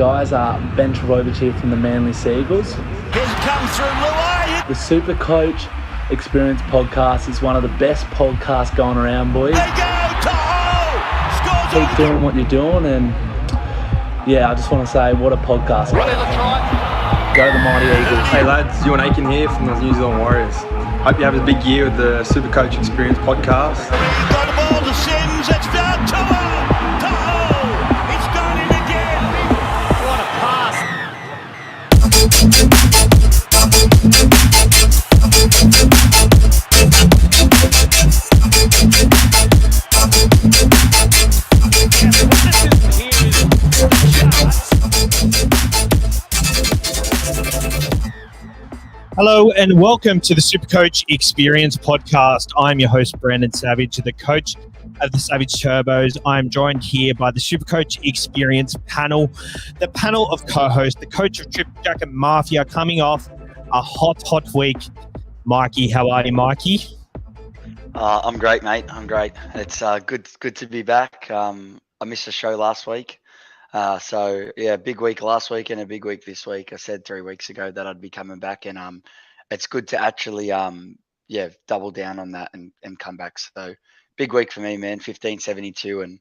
guys? Ben Trbojevic here from the Manly Seagulls. Here comes through Luai. The SuperCoach Experience Podcast is one of the best podcasts going around, boys. They go to Scores. Keep doing what you're doing, and yeah, I just want to say, what a podcast. Go the Mighty Eagles. Hey lads, Ewan Aiken here from the New Zealand Warriors. Hope you have a big year with the SuperCoach Experience Podcast. Got the ball to Sims. It's down to It's gone in again. What a pass. Hello and welcome to the SuperCoach Experience Podcast. I'm your host, Brandon Savage, the coach of the Savage Turbos. I'm joined here by the SuperCoach Experience panel, the panel of co-hosts, the coach of Trip Jacket Mafia, coming off a hot week. Mikey, how are you, Mikey? I'm great, mate. I'm great. It's good to be back. I missed the show last week. So yeah, big week last week and a big week this week. I said 3 weeks ago that I'd be coming back, and it's good to actually double down on that and come back. So big week for me, man. 1572 and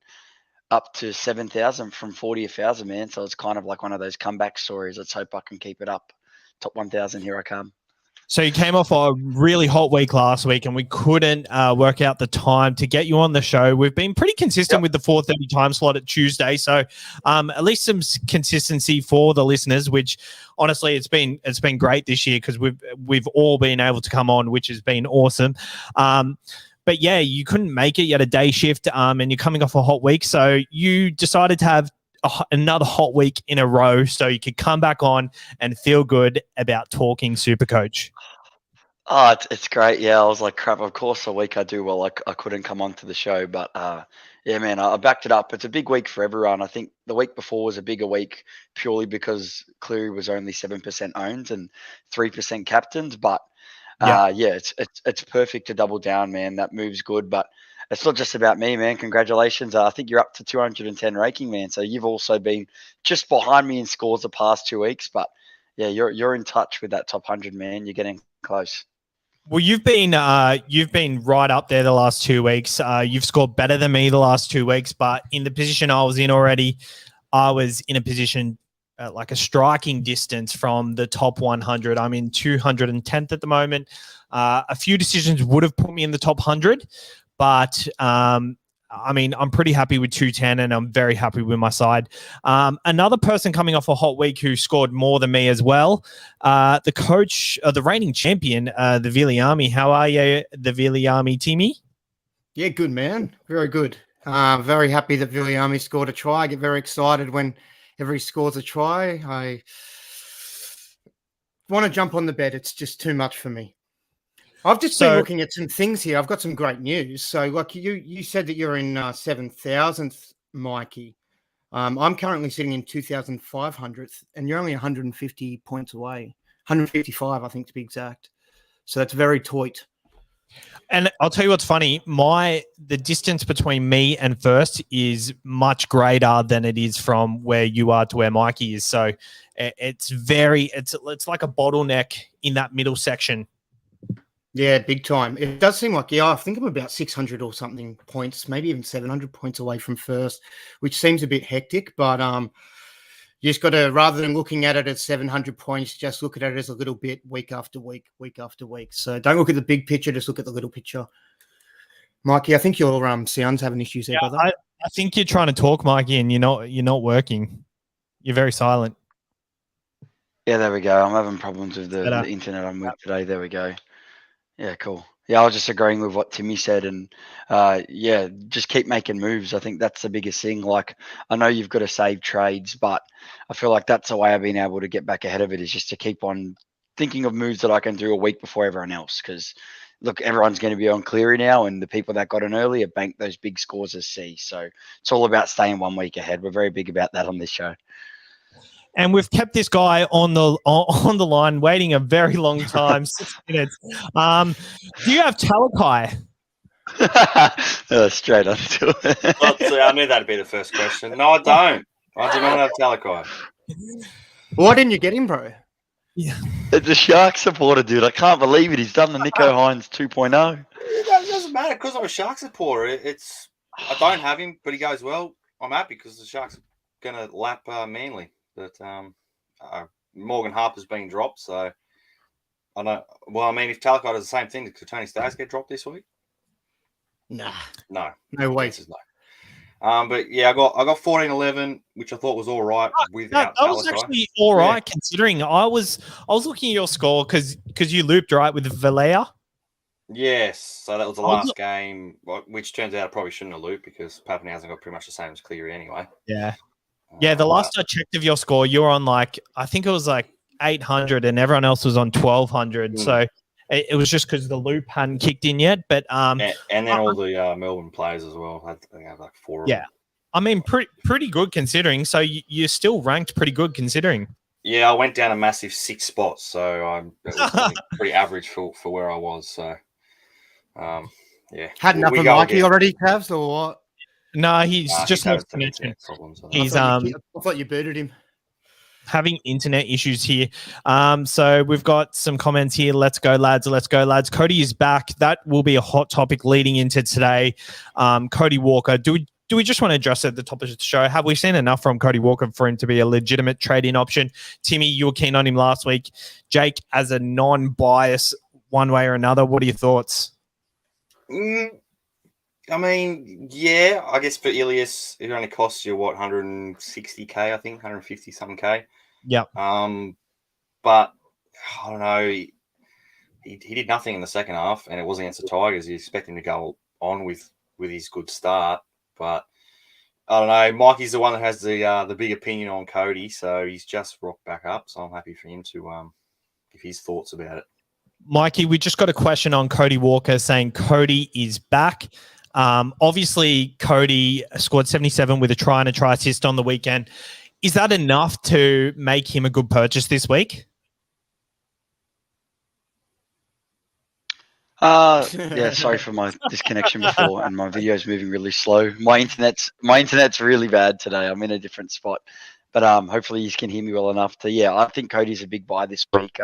up to 7,000 from 40,000, man. So it's kind of like one of those comeback stories. Let's hope I can keep it up. Top 1,000, here I come. So you came off a really hot week last week, and we couldn't work out the time to get you on the show. We've been pretty consistent with the 4:30 time slot at Tuesday, so at least some consistency for the listeners. Which honestly, it's been great this year because we've all been able to come on, which has been awesome. But yeah, you couldn't make it. You had a day shift, and you're coming off a hot week, so you decided to have another hot week in a row so you could come back on and feel good about talking SuperCoach. Oh, it's great. Yeah, I was like, crap, of course a week I do well. I couldn't come onto the show, but yeah, man, I backed it up. It's a big week for everyone. I think the week before was a bigger week purely because Cleary was only 7% owned and 3% captained, but it's perfect to double down, man. That move's good, but it's not just about me, man. Congratulations. I think you're up to 210 ranking, man. So you've also been just behind me in scores the past 2 weeks. But yeah, you're in touch with that top 100, man. You're getting close. Well, you've been right up there the last 2 weeks. You've scored better than me the last 2 weeks. But in the position I was in already, I was in a position like a striking distance from the top 100. I'm in 210th at the moment. A few decisions would have put me in the top 100. But, I mean, I'm pretty happy with 210 and I'm very happy with my side. Another person coming off a hot week who scored more than me as well, the coach, the reigning champion, the Viliami. How are you, the Viliami, Timmy? Yeah, good, man. Very good. Very happy that Viliami scored a try. I get very excited whenever he scores a try. I want to jump on the bed. It's just too much for me. I've just been looking at some things here. I've got some great news. So, like you said that you're in 7,000th, Mikey. I'm currently sitting in 2,500th, and you're only 150 points away. 155, I think, to be exact. So that's very tight. And I'll tell you what's funny. The distance between me and first is much greater than it is from where you are to where Mikey is. So it's like a bottleneck in that middle section. Yeah, big time. It does seem like, I think I'm about 600 or something points, maybe even 700 points away from first, which seems a bit hectic, but you just got to, rather than looking at it as 700 points, just look at it as a little bit week after week, week after week. So don't look at the big picture, just look at the little picture. Mikey, I think your sound's having issues there, brother. I think you're trying to talk, Mikey, and you're not working. You're very silent. Yeah, there we go. I'm having problems with the internet I'm with today. There we go. Yeah, cool. Yeah, I was just agreeing with what Timmy said, and just keep making moves. I think that's the biggest thing. Like, I know you've got to save trades, but I feel like that's the way I've been able to get back ahead of it, is just to keep on thinking of moves that I can do a week before everyone else. Because look, everyone's going to be on Cleary now, and the people that got in early have banked those big scores as C. So it's all about staying 1 week ahead. We're very big about that on this show. And we've kept this guy on the line waiting a very long time, 6 minutes. Do you have Talakai? Straight on to it. I knew that'd be the first question. No, I don't. I do not have Talakai. Why didn't you get him, bro? It's a Shark supporter, dude. I can't believe it. He's done the Nico Hines 2.0. It doesn't matter because I'm a Shark supporter. I don't have him, but he goes well. I'm happy because the Sharks are going to lap Manly. But Morgan Harper's been dropped, so I don't. Well, I mean, if Talakai does the same thing, could Tony Stars get dropped this week? Nah, No way. answer's no. But yeah, I got 14-11, which I thought was all right without that was Talakai. actually all right considering. I was looking at your score because you looped right with Valea. Yes, so that was the last game, which turns out I probably shouldn't have looped because Pappenhausen got pretty much the same as Cleary anyway. Yeah. Yeah, the last I checked of your score, you were on I think it was 800 and everyone else was on 1200. So it was just because the loop hadn't kicked in yet. But and then all the Melbourne players as well. I think I have 4 of them. I mean, pretty good considering. So you're still ranked pretty good considering. Yeah, I went down a massive 6 spots. So it was pretty average for where I was. So, yeah. Had enough of Mikey already, Tavs, or what? No, he's just having lost some connection. internet problems. He's I thought you booted him. having internet issues here. So we've got some comments here. Let's go, lads. Let's go, lads. Cody is back. That will be a hot topic leading into today. Cody Walker. Do we just want to address at the top of the show? Have we seen enough from Cody Walker for him to be a legitimate trade-in option? Timmy, you were keen on him last week. Jake, as a non-bias one way or another, what are your thoughts? I mean, yeah, I guess for Ilias, it only costs you, 160K, I think, 150-something K. Yeah. But, I don't know, he did nothing in the second half, and it was against the Tigers. You expect him to go on with his good start. But, I don't know, Mikey's the one that has the big opinion on Cody, so he's just rocked back up, so I'm happy for him to give his thoughts about it. Mikey, we just got a question on Cody Walker saying Cody is back. Obviously, Cody scored 77 with a try and a try assist on the weekend. Is that enough to make him a good purchase this week? Yeah, sorry for my disconnection before, and my video's moving really slow. My internet's really bad today. I'm in a different spot, but hopefully you can hear me well enough to. Yeah, I think Cody's a big buy this week.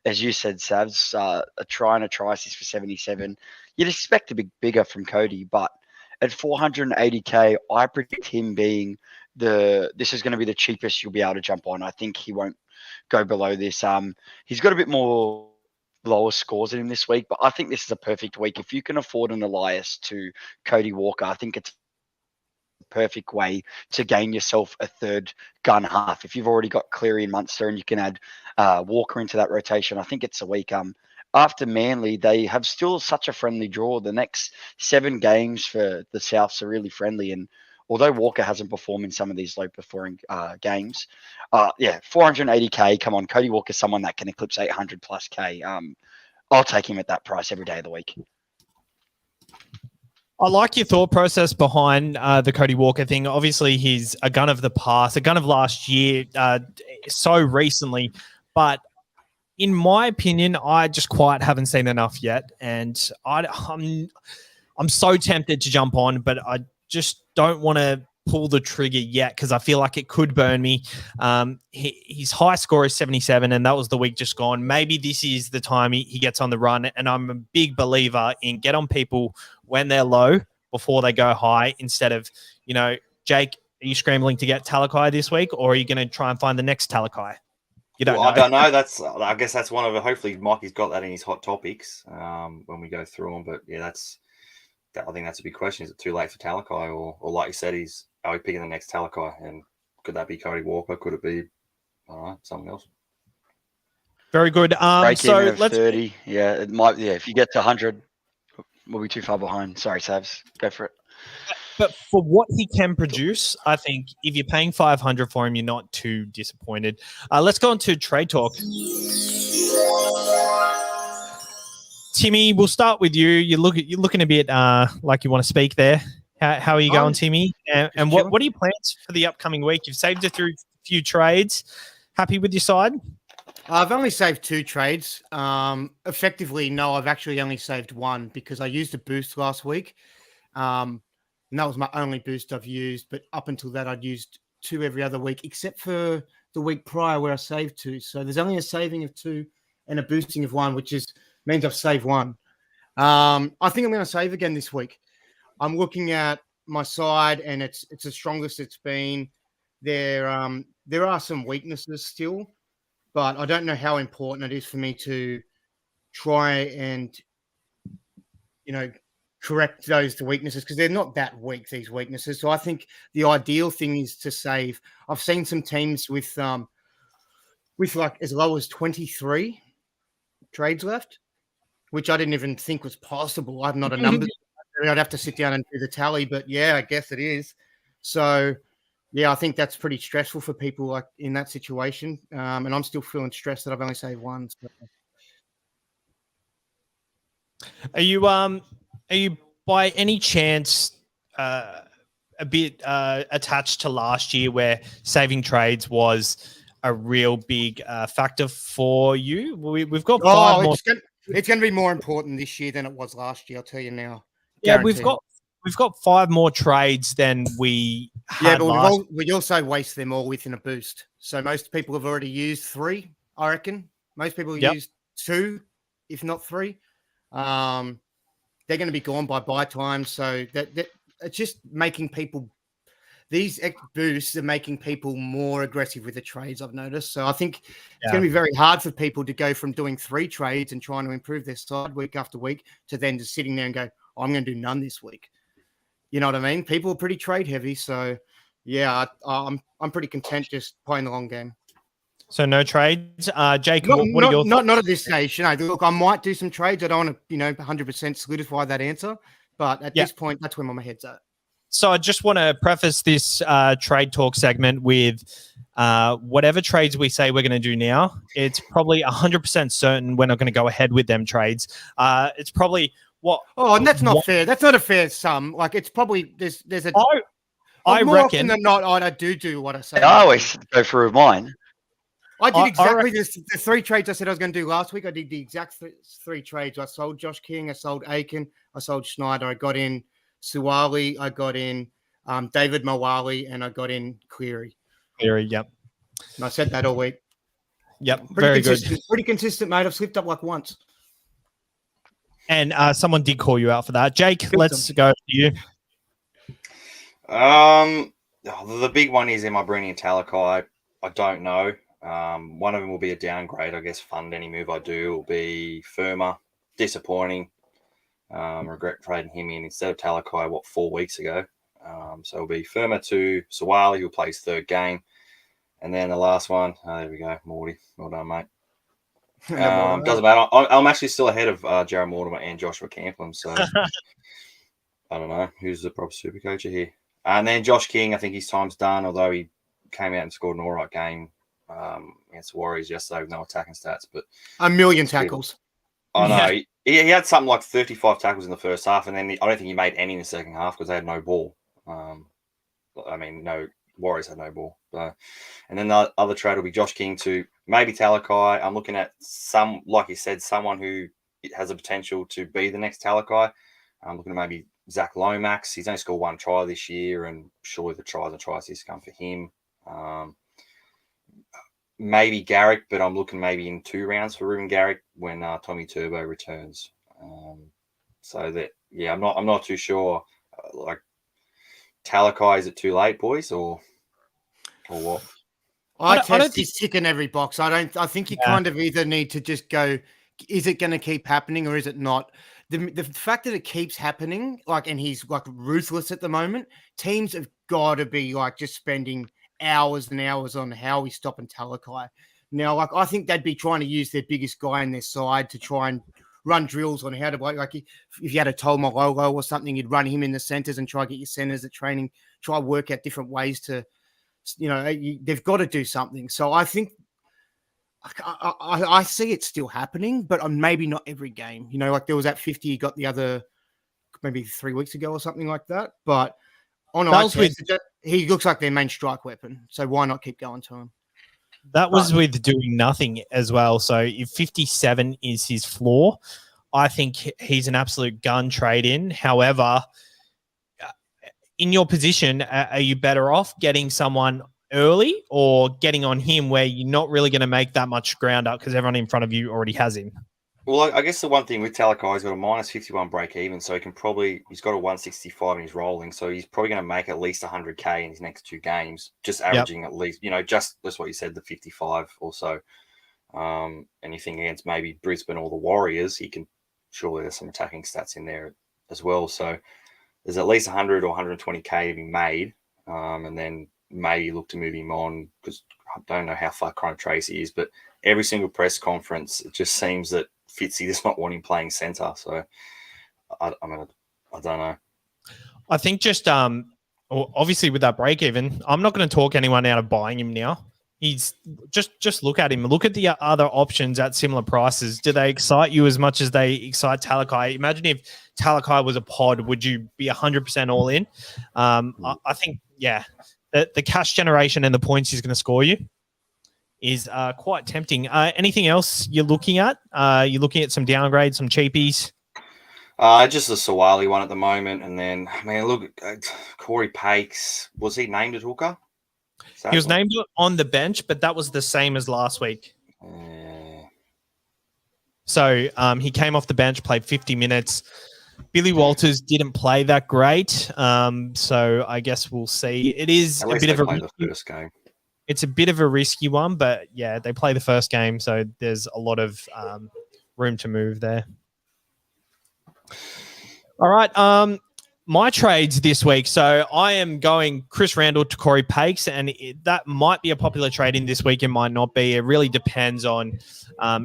As you said, Savs, a try and a try assist for 77. You'd expect a bit bigger from Cody, but at 480K, I predict him being this is going to be the cheapest you'll be able to jump on. I think he won't go below this. He's got a bit more lower scores in him this week, but I think this is a perfect week. If you can afford an Elias to Cody Walker, I think it's a perfect way to gain yourself a third gun half. If you've already got Cleary and Munster and you can add Walker into that rotation, I think it's a week. After Manly, they have still such a friendly draw. The next 7 games for the Souths are really friendly, and although Walker hasn't performed in some of these low-performing games, 480K, come on, Cody Walker's someone that can eclipse 800 plus K. I'll take him at that price every day of the week. I like your thought process behind the Cody Walker thing. Obviously, he's a gun of the past, a gun of last year, so recently. But in my opinion, I just quite haven't seen enough yet. And I'm so tempted to jump on, but I just don't want to pull the trigger yet because I feel like it could burn me. His high score is 77, and that was the week just gone. Maybe this is the time he gets on the run, and I'm a big believer in get on people when they're low before they go high instead of, Jake, are you scrambling to get Talakai this week, or are you going to try and find the next Talakai? You don't know. I don't know. I guess that's one of it. Hopefully Mikey's got that in his hot topics when we go through them. But yeah, I think that's a big question. Is it too late for Talakai, or like you said, are we picking the next Talakai? And could that be Cody Walker? Could it be something else? Very good. So let's 30. Yeah, it might. Yeah, if you get to 100, we'll be too far behind. Sorry, Savs. Go for it. But for what he can produce, I think if you're paying 500 for him, you're not too disappointed. Let's go on to trade talk. Timmy, we'll start with you. You're looking a bit like you want to speak there. How are you going, Timmy? And what are your plans for the upcoming week? You've saved it through a few trades. Happy with your side? I've only saved 2 trades. Effectively, no, I've actually only saved 1 because I used a boost last week. And that was my only boost I've used. But up until that, I'd used 2 every other week, except for the week prior where I saved 2. So there's only a saving of 2 and a boosting of 1, which means I've saved 1. I think I'm going to save again this week. I'm looking at my side, and it's the strongest it's been. There are some weaknesses still, but I don't know how important it is for me to try and, correct those weaknesses, because they're not that weak, these weaknesses. So I think the ideal thing is to save. I've seen some teams with like as low as 23 trades left, which I didn't even think was possible. I'm not a number. I'd have to sit down and do the tally, but yeah, I guess it is. So yeah, I think that's pretty stressful for people like in that situation. And I'm still feeling stressed that I've only saved 1. So. Are you by any chance a bit attached to last year where saving trades was a real big factor for you? We've got 5 more. It's going to be more important this year than it was last year. I'll tell you now. Yeah, Guaranteed. we've got 5 more trades than we had. Yeah, but we also waste them all within a boost. So most people have already used 3, I reckon. Most people have used 2, if not 3. They're going to be gone by buy time. So that it's just making people. These boosts are making people more aggressive with the trades, I've noticed. So I think it's going to be very hard for people to go from doing 3 trades and trying to improve their side week after week to then just sitting there and go, I'm going to do none this week. You know what I mean? People are pretty trade heavy. So, yeah, I'm pretty content just playing the long game. So no trades. Jake, what are your not at this stage. Look, I might do some trades. I don't want to, 100% solidify that answer. But at this point, that's where my head's at. So I just want to preface this trade talk segment with whatever trades we say we're going to do now, it's probably 100% certain we're not going to go ahead with them trades. It's probably what... Oh, and that's not fair. That's not a fair sum. Like, it's probably... There's a... I more reckon... often than not, I do what I say. I always go through mine. I did exactly the 3 trades I said I was going to do last week. I did the exact 3 trades. I sold Josh King, I sold Aiken, I sold Schneider, I got in Suwali, I got in David Mawali, and I got in Cleary. Yep. And I said that all week. Yep, very good. Pretty consistent, mate. I've slipped up like once. And someone did call you out for that. Jake, let's go to you. The big one is, am I bringing in Talakai? I don't know. One of them will be a downgrade, I guess. Fund any move I do will be firmer. Disappointing. Regret trading him in instead of Talakai, 4 weeks ago. So it'll be firmer to Sawali, who plays 3rd game. And then the last one, there we go, Morty. Well done, mate. Doesn't matter. I'm actually still ahead of Jared Mortimer and Joshua Camplin. So I don't know who's the proper super coach here. And then Josh King, I think his time's done, although he came out and scored an all right game against the Warriors yesterday with no attacking stats. But 1,000,000 tackles. I know. Yeah. He had something like 35 tackles in the first half, and then I don't think he made any in the second half because they had no ball. No Warriors had no ball. And then the other trade will be Josh King to maybe Talakai. I'm looking at like you said, someone who has the potential to be the next Talakai. I'm looking at maybe Zach Lomax. He's only scored 1 try this year, and surely the tries and tries come for him. Maybe Garrick, but I'm looking maybe in 2 rounds for Ruben Garrick when Tommy Turbo returns. So that, yeah, I'm not too sure. Like Talakai, is it too late, boys, or what? I test he's ticking every box. I think you kind of either need to just go, is it going to keep happening or is it not? The fact that it keeps happening, and he's ruthless at the moment, teams have got to be just spending hours and hours on how we stop and Talakai. Now, I think they'd be trying to use their biggest guy in their side to try and run drills on how to, if you had a Tolmalolo or something, you'd run him in the centers and try to get your centers at training, try work out different ways to, they've got to do something. So I think I see it still happening, but maybe not every game. There was that 50 he got the other, maybe 3 weeks ago or something like that. But on he looks like their main strike weapon. So why not keep going to him? That was with doing nothing as well. So if 57 is his floor, I think he's an absolute gun trade in. However, in your position, are you better off getting someone early or getting on him where you're not really going to make that much ground up because everyone in front of you already has him? Well, I guess the one thing with Talakai, he's got a minus 51 break even, so he's got a 165 and he's rolling, so he's probably going to make at least 100K in his next 2 games, just averaging at least, just what you said, the 55 or so. Anything against maybe Brisbane or the Warriors, surely there's some attacking stats in there as well. So there's at least 100 or 120K to be made, and then maybe look to move him on because I don't know how far Connor Tracy is, but every single press conference, it just seems that Fitzy does not want him playing centre. So, I don't know. I think just obviously with that break even, I'm not going to talk anyone out of buying him now. He's just look at him. Look at the other options at similar prices. Do they excite you as much as they excite Talakai? Imagine if Talakai was a pod, would you be 100% all in? I think, the cash generation and the points he's going to score you is quite tempting. Anything else you're looking at? You're looking at some downgrades, some cheapies? Just the Sawali one at the moment. And then, look, Corey Pakes, was he named at hooker? He was named on the bench, but that was the same as last week. So he came off the bench, played 50 minutes. Billy Walters didn't play that great. So I guess we'll see. It is a bit of the first game. It's a bit of a risky one, but yeah, they play the first game, so there's a lot of room to move there. All right, my trades this week. So I am going Chris Randall to Corey Pakes, and that might be a popular trade in this week. It might not be. It really depends on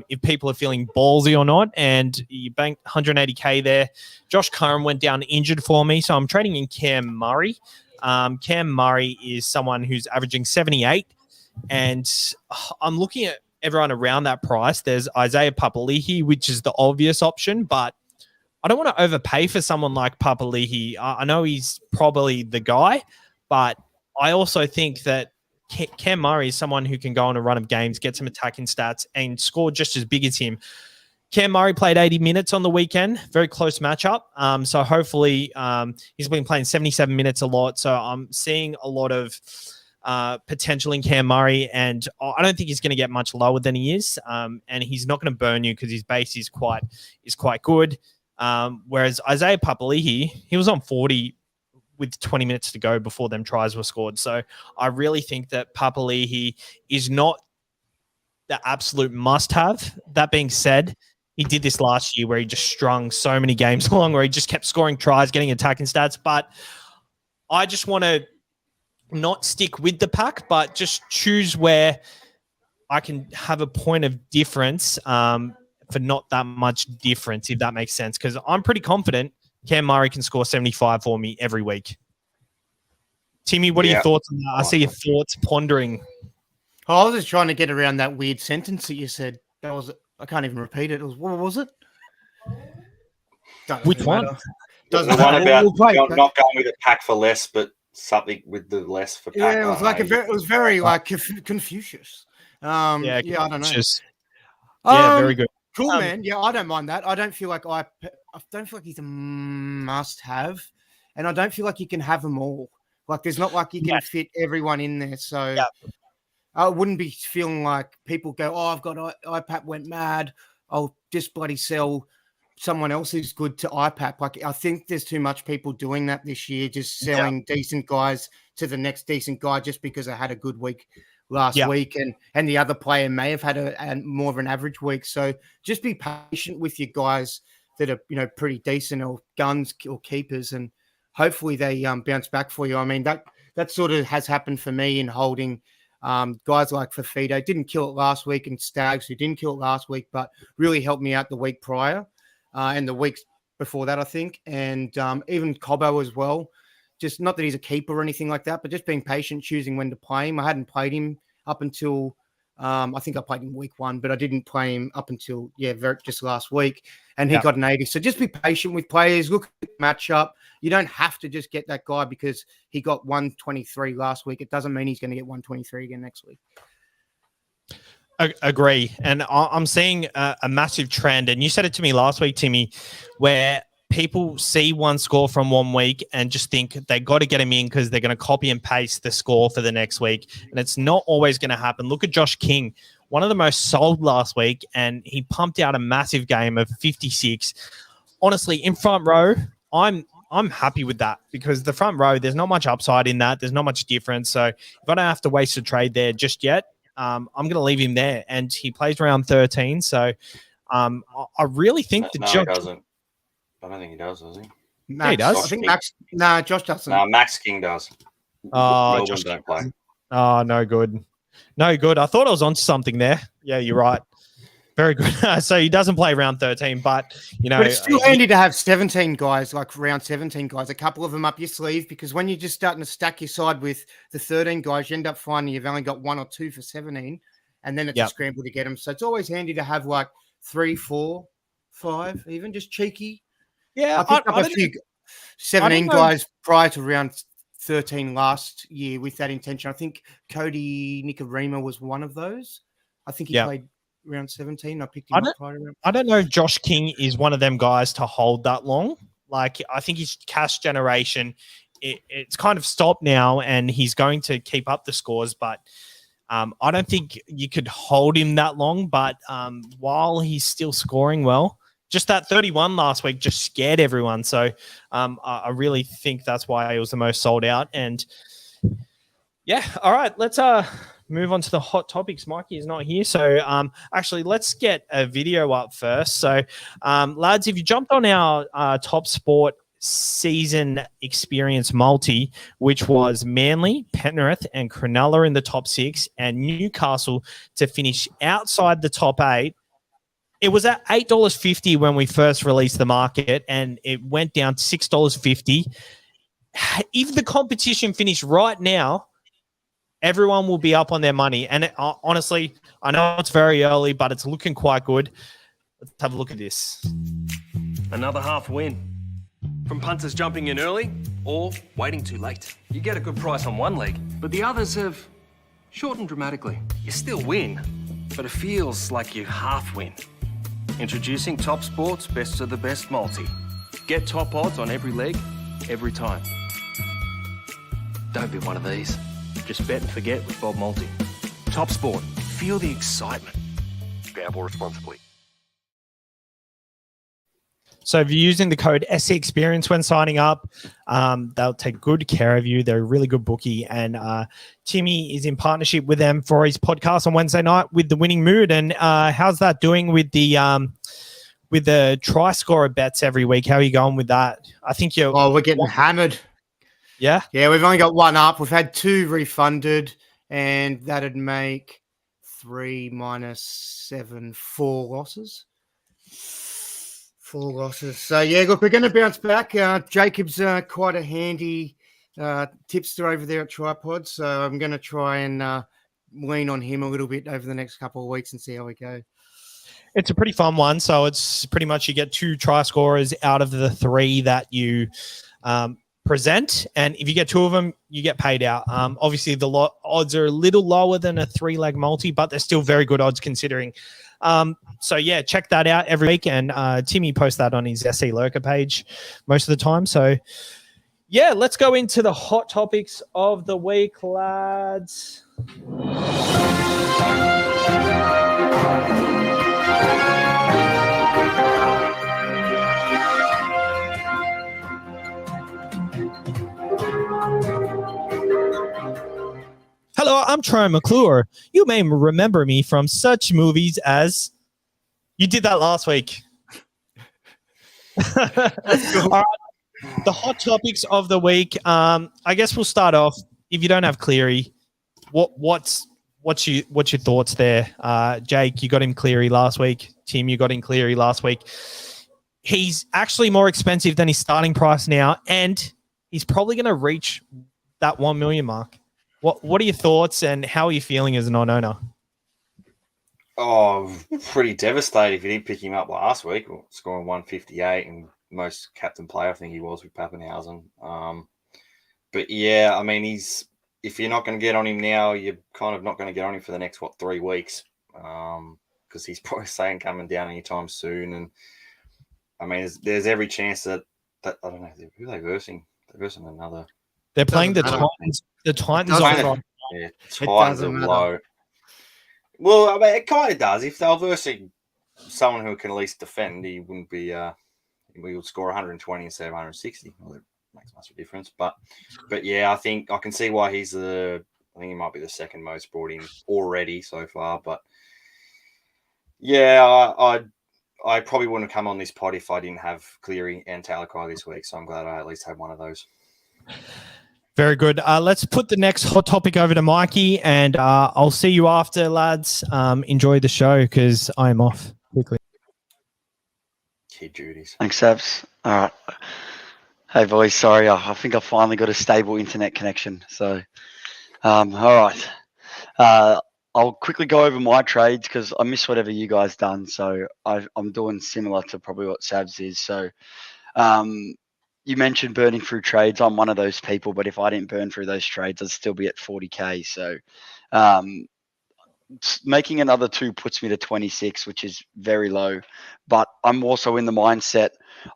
if people are feeling ballsy or not, and you bank 180K there. Josh Curran went down injured for me, so I'm trading in Cam Murray. Cam Murray is someone who's averaging 78, and I'm looking at everyone around that price. There's Isaiah Papali'i, which is the obvious option, but I don't want to overpay for someone like Papali'i. I know he's probably the guy, but I also think that Cam Murray is someone who can go on a run of games, get some attacking stats, and score just as big as him. Cam Murray played 80 minutes on the weekend, very close matchup. So hopefully he's been playing 77 minutes a lot. So I'm seeing a lot of potential in Cam Murray, and I don't think he's going to get much lower than he is. And he's not going to burn you because his base is quite good. Whereas Isaiah Papali'i, he was on 40 with 20 minutes to go before them tries were scored. So I really think that Papali'i is not the absolute must-have. That being said, he did this last year where he just strung so many games along where he just kept scoring tries, getting attacking stats. But I just want to not stick with the pack, but just choose where I can have a point of difference for not that much difference, if that makes sense. Because I'm pretty confident Cam Murray can score 75 for me every week. Timmy, what are your thoughts on that? I see your thoughts pondering. Oh, I was just trying to get around that weird sentence that you said. That was, I can't even repeat it. What was it? Which one? The one about not going with a pack for less, but something with the less for pack. Yeah, it was like it was very like Confucius. I don't know. Very good. Cool, man. Yeah, I don't mind that. I don't feel like he's a must-have, and I don't feel like you can have them all. Like, there's not like you can fit everyone in there. So I wouldn't be feeling like people go, "Oh, I've got IPAP went mad. I'll just bloody sell someone else who's good to IPAP." Like, I think there's too much people doing that this year, just selling decent guys to the next decent guy just because I had a good week last week, and the other player may have had a more of an average week. So just be patient with your guys that are pretty decent, or guns or keepers, and hopefully they bounce back for you. I mean, that sort of has happened for me in holding guys like Fafito. Didn't kill it last week, and Stags, who didn't kill it last week, but really helped me out the week prior and the weeks before that, I think, and even Cobbo as well. Just not that he's a keeper or anything like that, but just being patient, choosing when to play him. I hadn't played him up until I think I played him week 1, but I didn't play him up until just last week, and he got an 80. So just be patient with players. Look at the matchup. You don't have to just get that guy because he got 123 last week. It doesn't mean he's going to get 123 again next week. Agree, and I'm seeing a massive trend. And you said it to me last week, Timmy, where people see one score from 1 week and just think they got to get him in because they're going to copy and paste the score for the next week. And it's not always going to happen. Look at Josh King, one of the most sold last week, and he pumped out a massive game of 56. Honestly, in front row, I'm happy with that because the front row, there's not much upside in that. There's not much difference. So if I don't have to waste a trade there just yet, I'm going to leave him there. And he plays round 13. So I really think No, he doesn't. I don't think he does he? Max, he does. I think Max. Nah, Josh doesn't. No, Max King does. Oh, Melbourne don't play. Oh, no good. No good. I thought I was onto something there. Yeah, you're right. Very good. So he doesn't play round 13, but, but it's still handy to have 17 guys, like round 17 guys, a couple of them up your sleeve, because when you're just starting to stack your side with the 13 guys, you end up finding you've only got 1 or 2 for 17, and then it's a scramble to get them. So it's always handy to have like 3, 4, 5, even just cheeky. Yeah, I picked up a few 17 guys prior to round 13 last year with that intention. I think Cody Nicarima was one of those. I think he played round 17. I picked him up prior to round. I don't know if Josh King is one of them guys to hold that long. Like, I think his cash generation, it's kind of stopped now, and he's going to keep up the scores, but I don't think you could hold him that long. But while he's still scoring well, just that 31 last week just scared everyone. So I really think that's why he was the most sold out. And yeah, all right, let's move on to the hot topics. Mikey is not here. So actually, let's get a video up first. So lads, if you jumped on our Top Sport season experience multi, which was Manly, Penrith, and Cronulla in the top 6, and Newcastle to finish outside the top 8. It was at $8.50 when we first released the market, and it went down to $6.50. If the competition finished right now, everyone will be up on their money. And honestly, I know it's very early, but it's looking quite good. Let's have a look at this. Another half win. From punters jumping in early or waiting too late. You get a good price on one leg, but the others have shortened dramatically. You still win, but it feels like you half win. Introducing Top Sport's Best of the Best multi. Get top odds on every leg, every time. Don't be one of these. Just bet and forget with Bob Multi. Top Sport. Feel the excitement. Gamble responsibly. So if you're using the code SCExperience when signing up, they'll take good care of you. They're a really good bookie. And Timmy is in partnership with them for his podcast on Wednesday night with the Winning Mood. And how's that doing with the try scorer bets every week? How are you going with that? I think you're... Oh, we're getting hammered. Yeah? Yeah, we've only got 1 up. We've had 2 refunded, and that'd make 3 minus 7, 4 losses. 4 losses. So, yeah, look, we're going to bounce back. Jacob's quite a handy tipster over there at Tripod, so I'm going to try and lean on him a little bit over the next couple of weeks and see how we go. It's a pretty fun one. So it's pretty much you get 2 try scorers out of the 3 that you present, and if you get 2 of them, you get paid out. Obviously, the odds are a little lower than a 3-leg multi, but they're still very good odds considering. So yeah, check that out every week, and Timmy posts that on his SC Lurker page most of the time. So yeah, let's go into the hot topics of the week, lads. Hello, I'm Troy McClure. You may remember me from such movies as... You did that last week. All right. The hot topics of the week. I guess we'll start off. If you don't have Cleary, what's your thoughts there? Jake, you got him Cleary last week. Tim, you got him Cleary last week. He's actually more expensive than his starting price now, and he's probably going to reach that 1 million mark. What are your thoughts, and how are you feeling as a non-owner? Oh, pretty devastated if you didn't pick him up last week, scoring 158 and most captain player, I think he was, with Pappenhausen. But yeah, I mean, if you're not going to get on him now, you're kind of not going to get on him for the next 3 weeks, because he's probably saying coming down anytime soon. And I mean, there's every chance that I don't know who they're versing. They're versing another. They're playing the Doesn't matter. Titans. The Titans doesn't are matter. Yeah, It Titans are doesn't matter. low. Well, I mean, it kind of does. If they're versing someone who can at least defend, he wouldn't be. We would score 120 instead of 160. Well, it makes much of a difference. But yeah, I think I can see why I think he might be the second most brought in already so far. But yeah, I probably wouldn't have come on this pod if I didn't have Cleary and Talakai this week. So I'm glad I at least had one of those. very good. Let's put the next hot topic over to Mikey, and I'll see you after, lads. Enjoy the show because I'm off quickly. Kid duties. Thanks, Sabs. All right. Hey, boys. Sorry, I think I finally got a stable internet connection. So, all right. I'll quickly go over my trades because I missed whatever you guys done. So I'm doing similar to probably what Sabs is. So, you mentioned burning through trades. I'm one of those people, but if I didn't burn through those trades, I'd still be at 40K. So, making another 2 puts me to 26, which is very low. But I'm also in the mindset,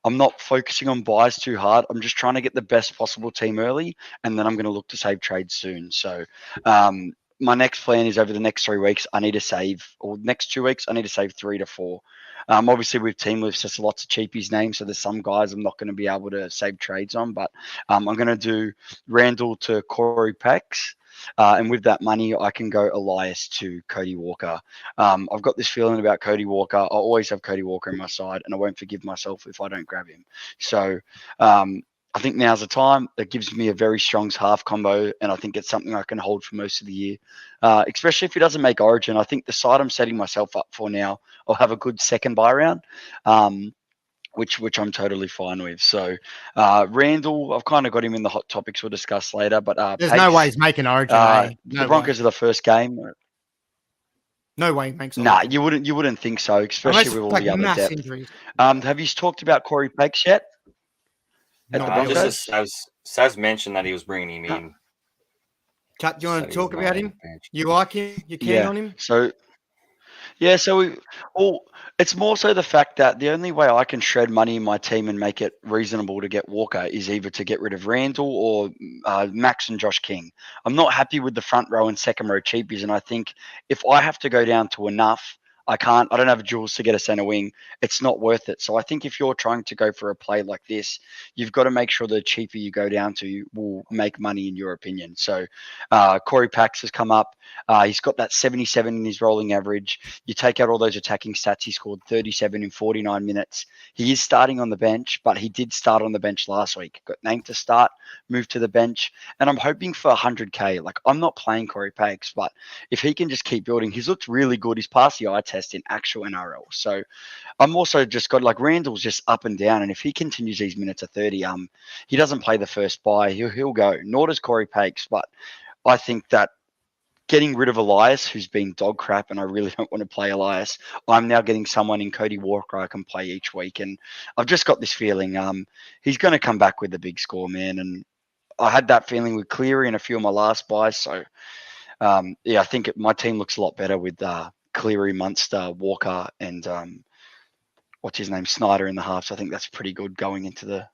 I'm not focusing on buys too hard. I'm just trying to get the best possible team early, and then I'm going to look to save trades soon. So my next plan is over the next 3 weeks, I need to save, or next 2 weeks, I need to save 3 to 4. Obviously, with team lists, there's lots of cheapies names, so there's some guys I'm not going to be able to save trades on. But I'm going to do Randall to Corey Pax. And with that money, I can go Elias to Cody Walker. I've got this feeling about Cody Walker. I always have Cody Walker in my side, and I won't forgive myself if I don't grab him. So I think now's the time. It gives me a very strong half combo, and I think it's something I can hold for most of the year, especially if he doesn't make Origin. I think the side I'm setting myself up for now, I'll have a good second buy round. Which I'm totally fine with. So Randall, I've kind of got him in the hot topics we'll discuss later. But There's no way he's making Origin. No the Broncos are the first game. No way he makes Nah, Origin. you wouldn't think so, especially with all the other mass depth. injuries. Have you talked about Corey Pakes yet? At the No, Broncos? Just Saz mentioned that he was bringing him in. Cut, do you want So to talk he's about not on him? the bench. You like him? You keen Yeah. on him? So it's more so the fact that the only way I can shred money in my team and make it reasonable to get Walker is either to get rid of Randall or Max and Josh King. I'm not happy with the front row and second row cheapies, and I think if I have to go down to enough, I don't have Jules to get a center wing. It's not worth it. So I think if you're trying to go for a play like this, you've got to make sure the cheaper you go down to will make money in your opinion. So Corey Pax has come up. He's got that 77 in his rolling average. You take out all those attacking stats. He scored 37 in 49 minutes. He is starting on the bench, but he did start on the bench last week. Got named to start, moved to the bench, and I'm hoping for 100K. Like, I'm not playing Corey Pax, but if he can just keep building, he's looked really good. He's passed the eye test in actual NRL. So I'm also just got like Randall's just up and down, and if he continues these minutes of 30, he doesn't play the first bye, he'll go. Nor does Corey Pakes, but I think that getting rid of Elias, who's been dog crap, and I really don't want to play Elias, I'm now getting someone in Cody Walker I can play each week, and I've just got this feeling he's going to come back with the big score, man. And I had that feeling with Cleary and a few of my last buys, so I think my team looks a lot better with Cleary, Munster, Walker, and what's his name, Snyder in the half. So I think that's pretty good going into the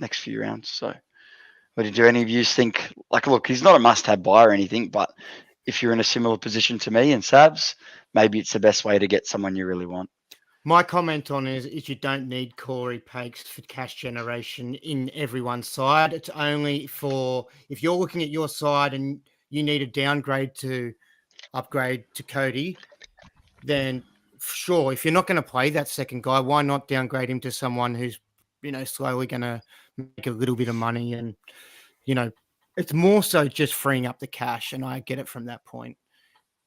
next few rounds. So, but did any of you think, like, look, he's not a must-have buy or anything, but if you're in a similar position to me and Sabs, maybe it's the best way to get someone you really want. My comment on it is you don't need Corey Pakes for cash generation in everyone's side. It's only for if you're looking at your side and you need a downgrade to upgrade to Cody, then sure, if you're not going to play that second guy, why not downgrade him to someone who's, slowly going to make a little bit of money? And, it's more so just freeing up the cash. And I get it from that point.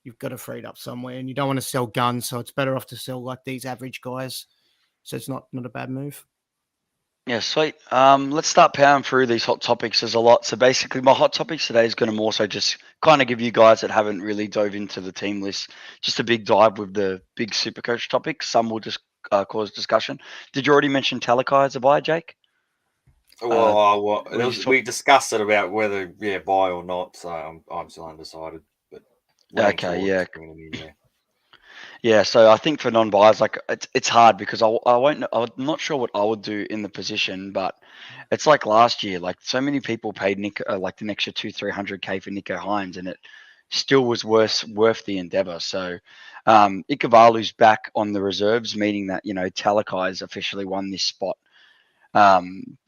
You've got to free it up somewhere, and you don't want to sell guns. So it's better off to sell like these average guys. So it's not a bad move. Yeah, sweet. Let's start powering through these hot topics. There's a lot. So basically, my hot topics today is going to more so just kind of give you guys that haven't really dove into the team list just a big dive with the big SuperCoach topics. Some will just cause discussion. Did you already mention Talakai as a buy, Jake? Well, we discussed it about whether buy or not. So I'm still undecided. But okay, yeah. Yeah, so I think for non-buyers, like it's hard because I won't. I'm not sure what I would do in the position, but it's like last year. Like so many people paid Nick like an extra 200-300K for Nico Hines, and it still was worth the endeavor. So Ikavalu's back on the reserves, meaning that Talakai's officially won this spot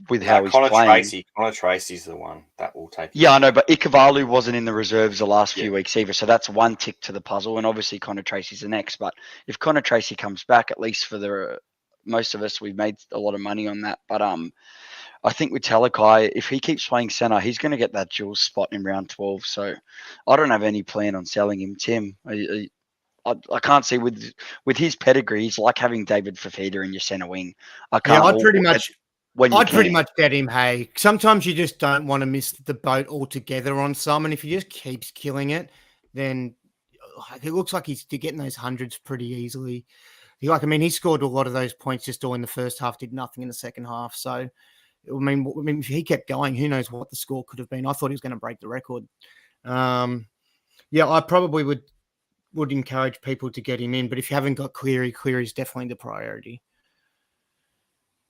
with how he's playing. Connor Tracy's the one that will take. Yeah, I know, but Ikavalu wasn't in the reserves the last few weeks either, so that's one tick to the puzzle. And obviously, Connor Tracy's the next. But if Connor Tracy comes back, at least for the most of us, we've made a lot of money on that. But I think with Talakai, if he keeps playing center, he's going to get that dual spot in round 12. So I don't have any plan on selling him, Tim. I can't see with his pedigree. He's like having David Fafita in your center wing. I'd pretty much get him. Hey, sometimes you just don't want to miss the boat altogether on some, and if he just keeps killing it, then it looks like he's getting those hundreds pretty easily. He scored a lot of those points just all in the first half, did nothing in the second half. So, I mean, if he kept going, who knows what the score could have been? I thought he was going to break the record. I probably would encourage people to get him in, but if you haven't got Cleary's definitely the priority.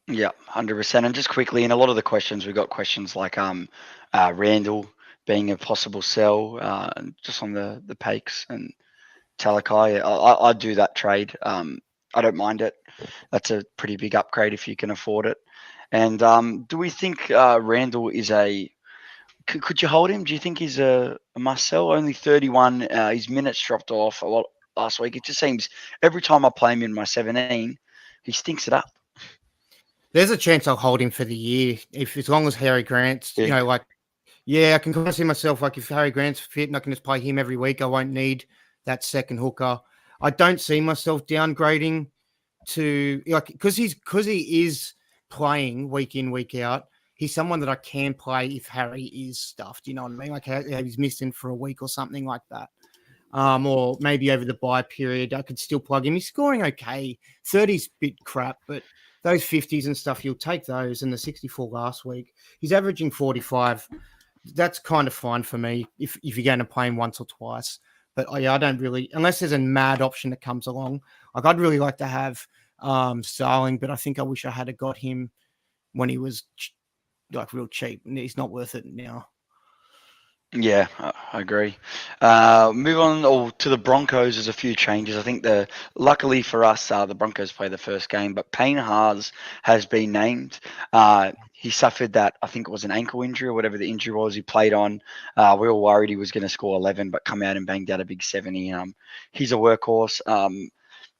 Yeah, 100%. And just quickly, in a lot of the questions, we got questions like Randall being a possible sell, just on the Pakes and Talakai. I'd do that trade. I don't mind it. That's a pretty big upgrade if you can afford it. And do we think Randall is could you hold him? Do you think he's a must sell? Only 31. His minutes dropped off a lot last week. It just seems every time I play him in my 17, he stinks it up. There's a chance I'll hold him for the year as long as Harry Grant's, I can kind of see myself if Harry Grant's fit and I can just play him every week, I won't need that second hooker. I don't see myself downgrading to because he is playing week in, week out. He's someone that I can play if Harry is stuffed. You know what I mean? Like he's missing for a week or something like that. Or maybe over the bye period, I could still plug him. He's scoring okay. 30's a bit crap, but those 50s and stuff, you'll take those. And the 64 last week, he's averaging 45. That's kind of fine for me if you're going to play him once or twice. But I don't really, unless there's a mad option that comes along. I'd really like to have Starling, but I think I wish I had got him when he was real cheap. He's not worth it now. Yeah, I agree. Move on to the Broncos. There's a few changes. I think luckily for us, the Broncos play the first game, but Payne Haas has been named. He suffered that, I think it was an ankle injury or whatever the injury was he played on. We were worried he was going to score 11, but come out and banged out a big 70. He's a workhorse.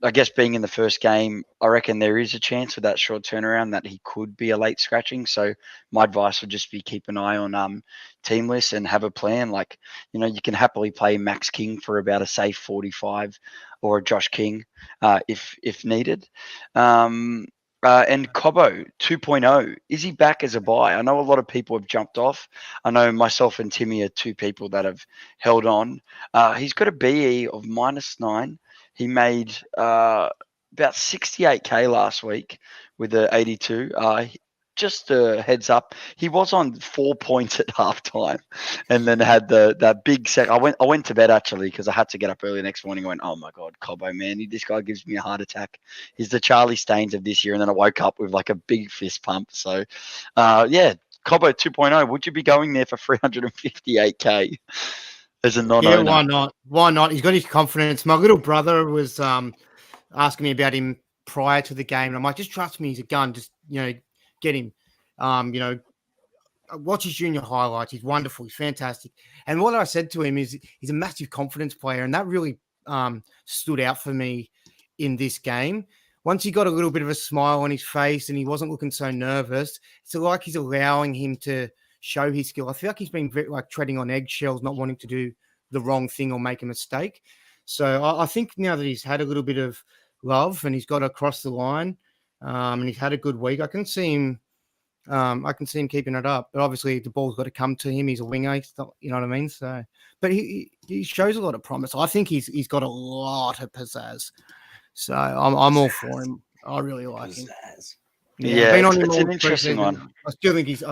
I guess being in the first game, I reckon there is a chance with that short turnaround that he could be a late scratching. So my advice would just be keep an eye on team lists and have a plan. You can happily play Max King for about a safe 45 or a Josh King if needed. And Cobbo 2.0, is he back as a buy? I know a lot of people have jumped off. I know myself and Timmy are two people that have held on. He's got a BE of -9. He made about 68K last week with the 82. Just a heads up, he was on 4 points at halftime, and then had that big set. I went to bed actually because I had to get up early the next morning. I went, oh my god, Cobbo, man, this guy gives me a heart attack. He's the Charlie Staines of this year. And then I woke up with a big fist pump. So, Cobbo 2.0. Would you be going there for 358K? As a non-owner. Yeah, why not? Why not? He's got his confidence. My little brother was asking me about him prior to the game, and I'm like, just trust me, he's a gun. Just get him. Watch his junior highlights. He's wonderful. He's fantastic. And what I said to him is he's a massive confidence player, and that really stood out for me in this game. Once he got a little bit of a smile on his face and he wasn't looking so nervous, it's like he's allowing him to show his skill. I feel like he's been very, treading on eggshells, not wanting to do the wrong thing or make a mistake. So I think now that he's had a little bit of love and he's got across the line and he's had a good week, I can see him keeping it up. But obviously the ball's got to come to him. He's a winger, you know what I mean? So, but he shows a lot of promise. I think he's got a lot of pizzazz. So I'm all for him. I really like him. Yeah, it's an interesting one. I still think he's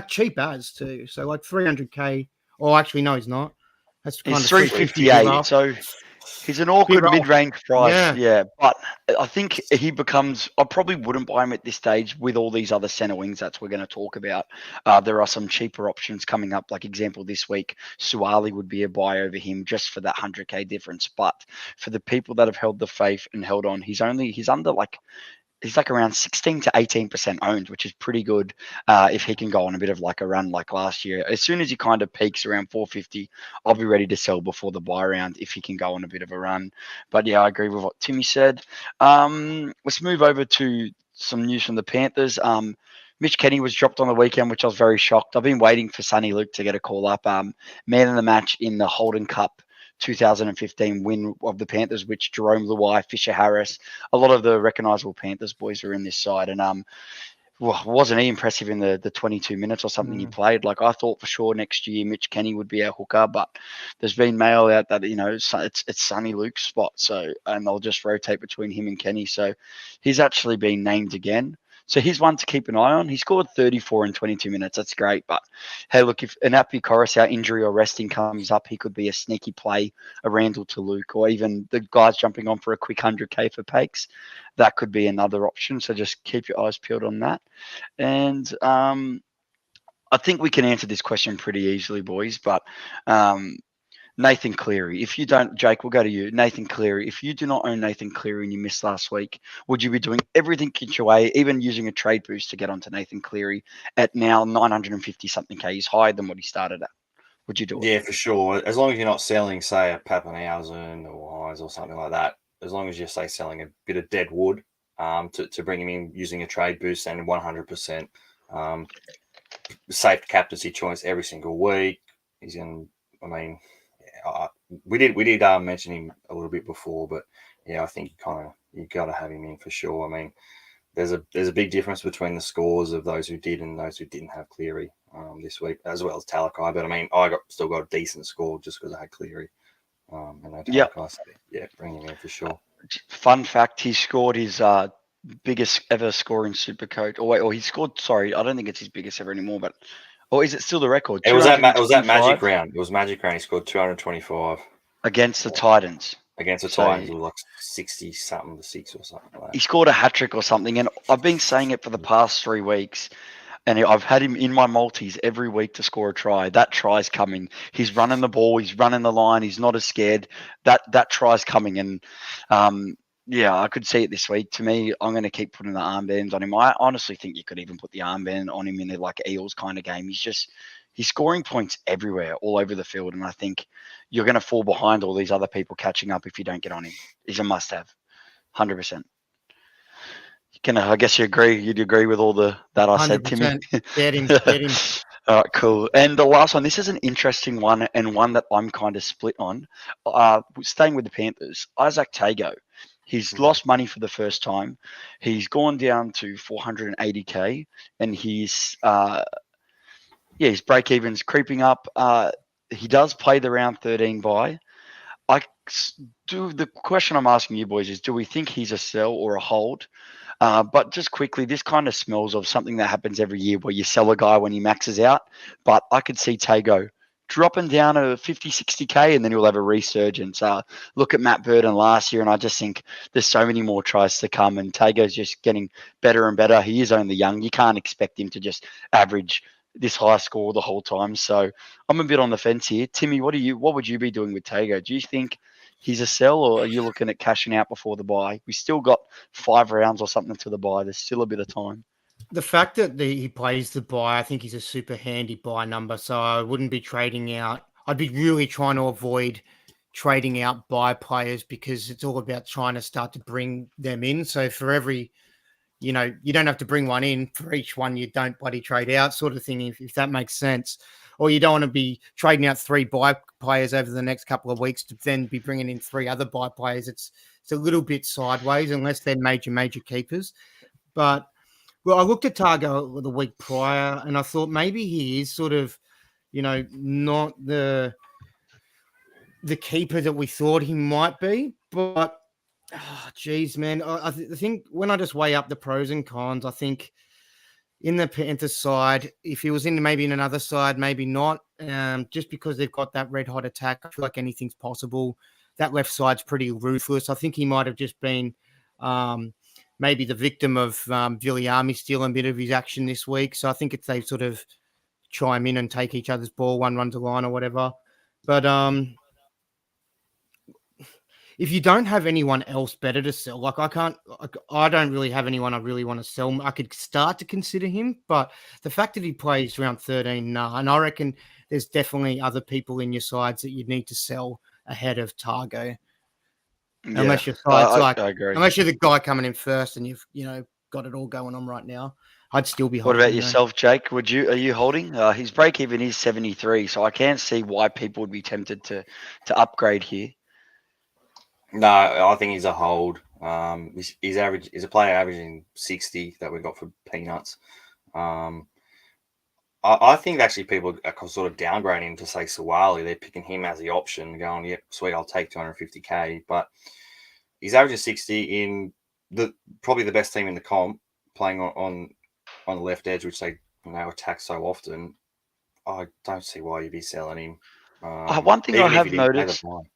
cheap as too. So 300K. Oh, actually, no, he's not. That's kind he's 358. So He's an awkward rough. mid-range price, Yeah. yeah. But I think he becomes. I probably wouldn't buy him at this stage with all these other centre wings that we're going to talk about. There are some cheaper options coming up. Like example, this week, Suwali would be a buy over him just for that 100k difference. But for the people that have held the faith and held on, he's under like. He's like around 16 to 18% owned, which is pretty good if he can go on a bit of like a run like last year. As soon as he kind of peaks around 450, I'll be ready to sell before the buy round if he can go on a bit of a run. But yeah, I agree with what Timmy said. Let's move over to some news from the Panthers. Mitch Kenny was dropped on the weekend, which I was very shocked. I've been waiting for Sonny Luke to get a call up. Man of the match in the Holden Cup 2015 win of the Panthers, which Jerome Luai, Fisher Harris, a lot of the recognisable Panthers boys are in this side. And wasn't he impressive in the 22 minutes or something he played? Like I thought for sure next year Mitch Kenny would be our hooker, but there's been mail out that it's Sonny Luke's spot. So and they'll just rotate between him and Kenny. So he's actually been named again. So he's one to keep an eye on. He scored 34 in 22 minutes. That's great. But hey, look, if an Api Coruscant injury or resting comes up, he could be a sneaky play, a Randall to Luke, or even the guys jumping on for a quick 100k for Pakes. That could be another option. So just keep your eyes peeled on that. And I think we can answer this question pretty easily, boys. But Nathan Cleary, if you don't, Jake, we'll go to you. Nathan Cleary, if you do not own Nathan Cleary and you missed last week, would you be doing everything in your way, even using a trade boost to get onto Nathan Cleary at now 950 something K? He's higher than what he started at. Would you do it? Yeah, for sure. As long as you're not selling, say, a Pappenhausen or Hines or something like that, as long as you're, say, selling a bit of dead wood to bring him in using a trade boost and 100% safe captaincy choice every single week, he's going to, I mean... we did mention him a little bit before, but yeah, I think you got to have him in for sure. I mean, there's a big difference between the scores of those who did and those who didn't have Cleary this week, as well as Talakai. But I mean, still got a decent score just because I had Cleary. And no Talakai, so yeah, bring him in for sure. Fun fact: he scored his biggest ever score in SuperCoach. Or he scored. Sorry, I don't think it's his biggest ever anymore, but. Or is it still the record? It was that Magic round. It was Magic round. He scored 225 against the Titans. Against the Titans, it was like 60 something to 6 or something like that. He scored a hat trick or something, and I've been saying it for the past 3 weeks. And I've had him in my multis every week to score a try. That try's coming. He's running the ball. He's running the line. He's not as scared. That try's coming, and yeah, I could see it this week. To me, I'm going to keep putting the armbands on him. I honestly think you could even put the armband on him in a like Eels kind of game. He's scoring points everywhere, all over the field. And I think you're going to fall behind all these other people catching up if you don't get on him. He's a must-have, 100%. I guess you'd agree with all that I said, Timmy. Get him. All right, cool. And the last one, this is an interesting one and one that I'm kind of split on. Staying with the Panthers, Isaac Tago. He's lost money for the first time. He's gone down to 480k, and his break even's creeping up. He does play the round 13 bye. The question I'm asking you boys is, do we think he's a sell or a hold? But just quickly, this kind of smells of something that happens every year where you sell a guy when he maxes out. But I could see Tago dropping down to 50, 60k, and then he'll have a resurgence. Look at Matt Burton last year, and I just think there's so many more tries to come, and Tago's just getting better and better. He is only young. You can't expect him to just average this high score the whole time. So I'm a bit on the fence here. Timmy, what would you be doing with Tago? Do you think he's a sell, or are you looking at cashing out before the bye? We still got 5 rounds or something to the bye. There's still a bit of time. The fact that he plays the buy, I think he's a super handy buy number. So I wouldn't be trading out. I'd be really trying to avoid trading out buy players because it's all about trying to start to bring them in. So for every, you don't have to bring one in for each one you don't bloody trade out sort of thing, if that makes sense. Or you don't want to be trading out 3 buy players over the next couple of weeks to then be bringing in 3 other buy players. It's a little bit sideways unless they're major keepers. But well, I looked at Tago the week prior, and I thought maybe he is sort of, not the keeper that we thought he might be. But, geez, man, I think when I just weigh up the pros and cons, I think in the Panthers side, if he was maybe in another side, maybe not, just because they've got that red-hot attack, I feel like anything's possible. that left side's pretty ruthless. I think he might have just been maybe the victim of Viliami stealing a bit of his action this week. So I think if they sort of chime in and take each other's ball, one runs a line or whatever. But if you don't have anyone else better to sell, like I don't really have anyone I really want to sell. I could start to consider him, but the fact that he plays round 13, and I reckon there's definitely other people in your sides that you need to sell ahead of Targo. Yeah, Unless your side's I agree. unless you're the guy coming in first and you've got it all going on right now, I'd still be What holding. about yourself, Jake? Are you holding? His break even is 73, so I can't see why people would be tempted to upgrade here. No, I think he's a hold. He's a player averaging 60 that we got for peanuts. I think actually people are sort of downgrading him to say Sawali. They're picking him as the option, going, "Yep, sweet, I'll take 250k." But he's averaging 60 in probably the best team in the comp, playing on the left edge, which they attack so often. I don't see why you'd be selling him. One thing I even if have you didn't pay the noticed. fine.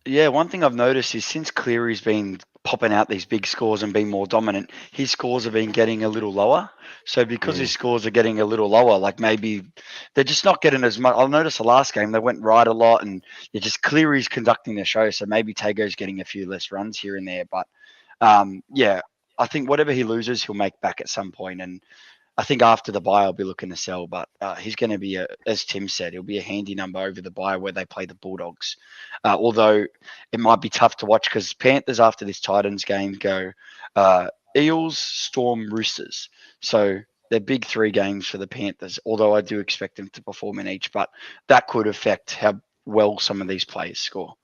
Yeah, one thing I've noticed is since Cleary's been popping out these big scores and being more dominant, his scores have been getting a little lower. So because his scores are getting a little lower, like maybe they're just not getting as much. I'll notice the last game they went right a lot, and Cleary's conducting the show. So maybe Tago's getting a few less runs here and there. But yeah, I think whatever he loses, he'll make back at some point. And I think after the bye, I'll be looking to sell, but he's going to be, as Tim said, he'll be a handy number over the bye where they play the Bulldogs. Although it might be tough to watch because Panthers after this Titans game go Eels, Storm, Roosters. So they're big 3 games for the Panthers, although I do expect them to perform in each, but that could affect how well some of these players score.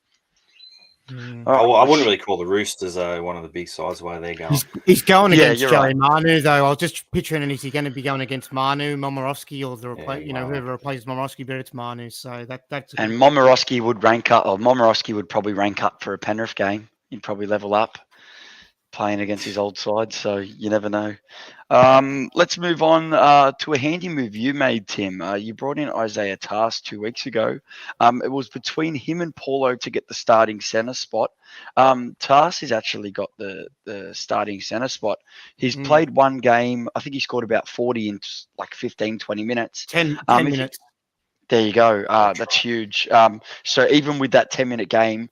I wouldn't really call the Roosters one of the big sides where they're going. He's going against you're Joey right. Manu, though. I was just picturing, is he going to be going against Manu, Momorowski, or whoever replaces Momorowski, but it's Manu. So that's. And Momorowski would rank up, or Momorowski would probably rank up for a Penrith game. He'd probably level up playing against his old side. So you never know. Let's move on to a handy move you made, Tim. You brought in Isaiah Tass 2 weeks ago. It was between him and Paulo to get the starting centre spot. Tass has actually got the starting centre spot. He's played one game. I think he scored about 40 in like 15, 20 minutes. 10 minutes. There you go. That's huge. So even with that 10-minute game,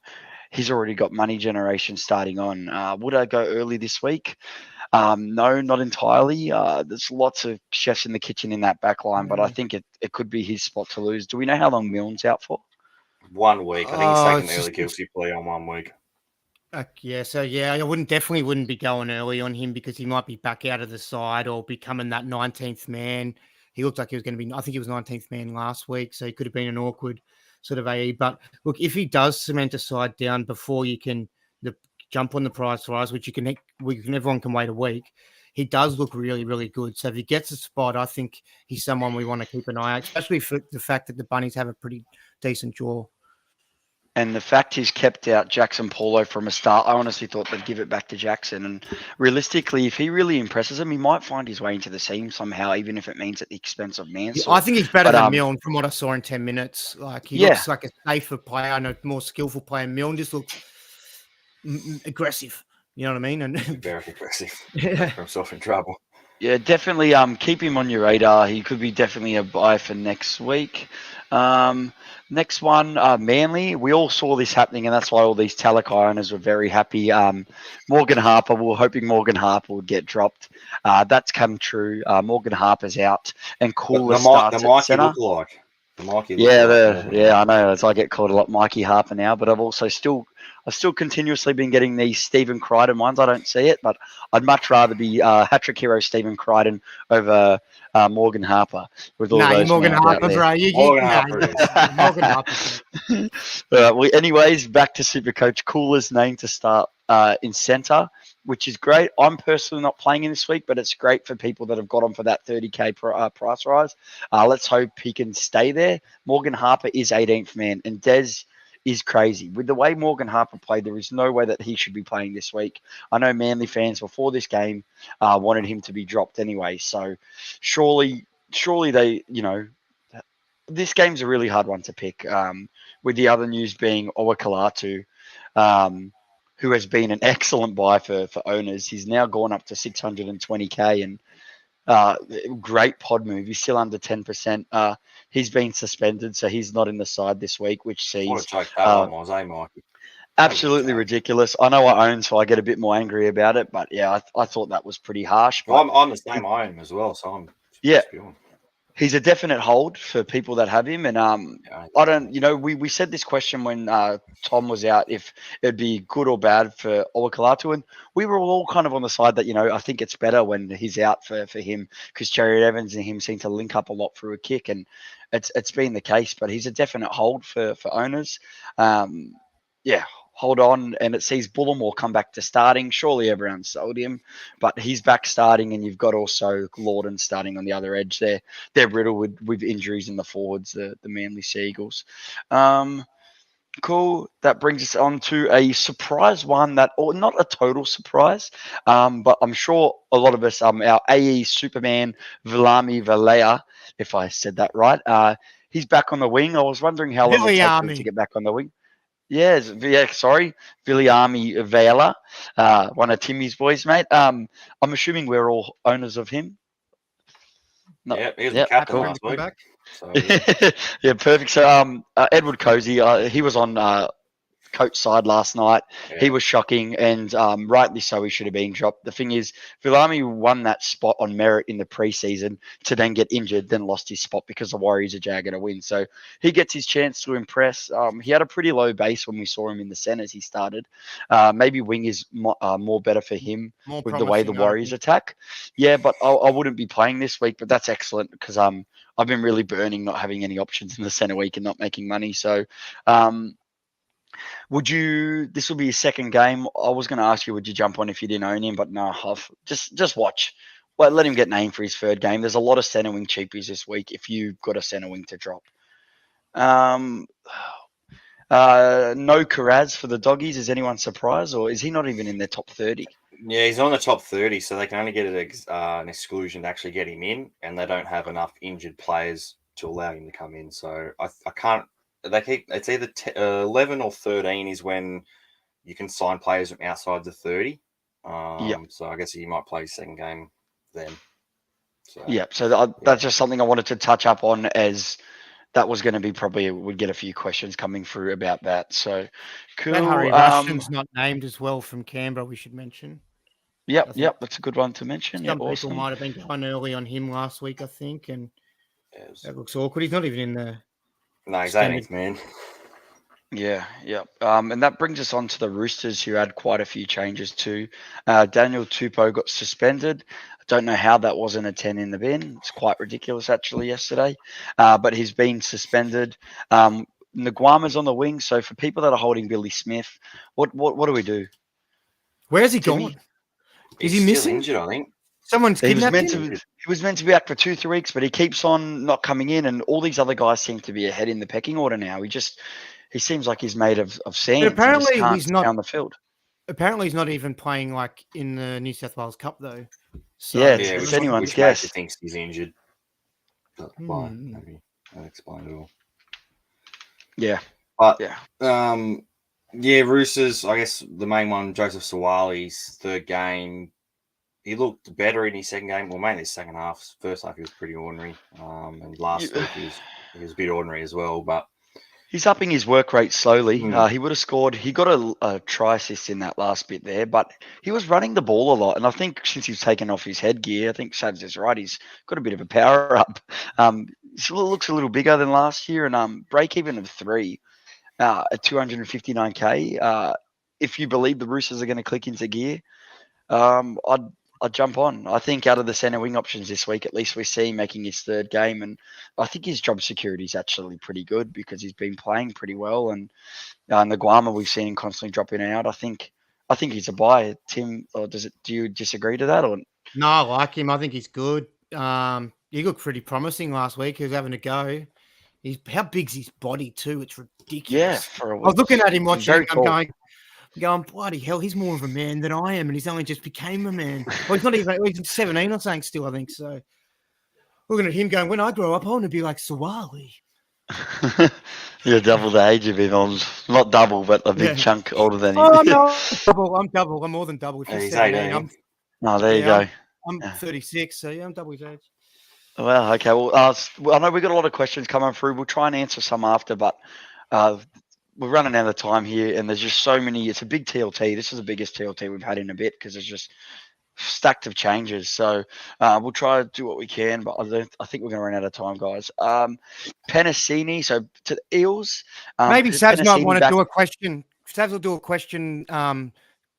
he's already got money generation starting on. Would I go early this week? No, not entirely. There's lots of chefs in the kitchen in that back line, but I think it could be his spot to lose. Do we know how long Milne's out for? 1 week. I think he's taking the early guilty plea on 1 week. I wouldn't be going early on him because he might be back out of the side or becoming that 19th man. He looked like he was going to be, I think he was 19th man last week, so he could have been an awkward sort of AE. But look, if he does cement a side down before you can jump on the price rise, which everyone can wait a week, he does look really, really good. So if he gets a spot, I think he's someone we want to keep an eye on, especially for the fact that the Bunnies have a pretty decent draw. And the fact he's kept out Jackson Paulo from a start, I honestly thought they'd give it back to Jackson. And realistically, if he really impresses him, he might find his way into the team somehow, even if it means at the expense of Mansour. I think he's better than Milne from what I saw in 10 minutes. Like he looks like a safer player and a more skillful player. Milne just looks aggressive. You know what I mean? And very aggressive. Got himself in trouble. Yeah, definitely keep him on your radar. He could be definitely a buy for next week. Next one, Manly. We all saw this happening, and that's why all these Talakai owners were very happy. Morgan Harper, we were hoping Morgan Harper would get dropped. That's come true. Morgan Harper's out, and Cooler starts at centre. The Mikey I know. As I get called a lot Mikey Harper now, but I've still continuously been getting these Stephen Crichton ones. I don't see it, but I'd much rather be hat-trick hero Stephen Crichton over Morgan Harper. With all those Morgan Harper, bro. Morgan Harper. Anyways, back to Supercoach. Cooler's name to start in centre, which is great. I'm personally not playing in this week, but it's great for people that have got on for that 30k price rise. Let's hope he can stay there. Morgan Harper is 18th man, and Des is crazy. With the way Morgan Harper played, there is no way that he should be playing this week. I know Manly fans before this game wanted him to be dropped anyway. So surely they, this game's a really hard one to pick. With the other news being Owakalatu who has been an excellent buy for owners. He's now gone up to 620k and great pod move. He's still under 10%. He's been suspended, so he's not in the side this week, which What a sees joke that one was, Mikey? absolutely ridiculous. I know I own, so I get a bit more angry about it, but yeah, I thought that was pretty harsh. But Well, I'm the same. I own him as well, so I'm yeah. spewing. He's a definite hold for people that have him. And I don't, we said this question when Tom was out, if it'd be good or bad for Owakilatu. And we were all kind of on the side that, I think it's better when he's out for him, because Cherry Evans and him seem to link up a lot through a kick. And it's been the case, but he's a definite hold for owners. Hold on, and it sees Bullimore come back to starting. Surely everyone sold him, but he's back starting, and you've got also Lorden starting on the other edge there. They're riddled with injuries in the forwards, the Manly Seagulls. Cool. That brings us on to a surprise one or not a total surprise, but I'm sure a lot of us, our AE Superman, Vilami Valea, if I said that right, he's back on the wing. I was wondering how long it takes him to get back on the wing. Sorry, Viliami Vela, one of Timmy's boys, mate. I'm assuming we're all owners of him. No. Yeah, he was the captain last week. So, yeah, perfect. So, Edward Cozy, he was on coach side last night. Yeah. He was shocking, and rightly so. He should have been dropped. The thing is, Vilami won that spot on merit in the preseason to then get injured, then lost his spot because the Warriors are jagged to win. So he gets his chance to impress. He had a pretty low base when we saw him in the centers. He started. Maybe wing is more better for him with the way the Warriors attack. Yeah, but I wouldn't be playing this week. But that's excellent because I've been really burning not having any options in the center week and not making money. So. This will be his second game. I was going to ask you, would you jump on if you didn't own him? But no, just watch. Well, let him get named for his third game. There's a lot of center wing cheapies this week if you've got a center wing to drop. No Karaz for the Doggies. Is anyone surprised, or is he not even in their top 30? Yeah, he's on the top 30, so they can only get an exclusion to actually get him in, and they don't have enough injured players to allow him to come in. So I can't. It's either 11 or 13 is when you can sign players from outside the 30. So I guess he might play his second game then. So that's just something I wanted to touch up on, as that was going to be we'd get a few questions coming through about that. So cool. And Harry Rushton's not named as well from Canberra, we should mention. Yep, that's a good one to mention. Some people might have been going early on him last week, I think, and that looks awkward. He's not even in the... No, he's 18th, man. Yeah. And that brings us on to the Roosters, who had quite a few changes too. Daniel Tupou got suspended. I don't know how that wasn't a 10 in the bin. It's quite ridiculous, actually, yesterday. But he's been suspended. Nguama's on the wing. So for people that are holding Billy Smith, what do we do? Where's he gone? Is he missing? Injured, I think. Someone's kidnapped him. He was meant to be back for 2-3 weeks, but he keeps on not coming in, and all these other guys seem to be ahead in the pecking order now. He seems like he's made of sand. But apparently he's not down the field. Apparently he's not even playing like in the New South Wales Cup though. So, it's anyone's guess. He thinks he's injured. Why? Maybe that explains it all. Yeah, but Roosters. I guess the main one, Joseph Sawali's third game. He looked better in his second game. Well, mainly his second half. First half, he was pretty ordinary. And last week, he was a bit ordinary as well. But he's upping his work rate slowly. He would have scored. He got a try assist in that last bit there, but he was running the ball a lot. And I think since he's taken off his headgear, I think Savs is right. He's got a bit of a power up. He looks a little bigger than last year, and break even of 3 at 259k. If you believe the Roosters are going to click into gear, I'd jump on. I think out of the centre wing options this week, at least we see him making his third game, and I think his job security is actually pretty good because he's been playing pretty well. And the Guama we've seen him constantly dropping out. I think he's a buy. Tim, or do you disagree to that? Or no, I like him. I think he's good. He looked pretty promising last week. He was having a go. How big's his body too? It's ridiculous. Yeah, I was looking at him watching. I'm going, bloody hell, he's more of a man than I am, and he's only just became a man. Well, he's not even, he's 17 or something still, I think. So looking at him going, when I grow up, I want to be like Sawali. You're double the age of him. Not double, but a big Yeah. chunk older than him. Oh no, I'm double. I'm more than double. If Yeah, he's he's 17, 18. Oh, there you go. I'm Yeah. 36, so yeah, I'm double his age. Well, okay. Well, I know we've got a lot of questions coming through. We'll try and answer some after, but we're running out of time here, and there's just so many. It's a big TLT. This is the biggest TLT we've had in a bit because there's just stacked of changes. So we'll try to do what we can, but I think we're going to run out of time, guys. Penasini, so to the Eels. Maybe Savs might Penasini want to back- do a question. Savs will do a question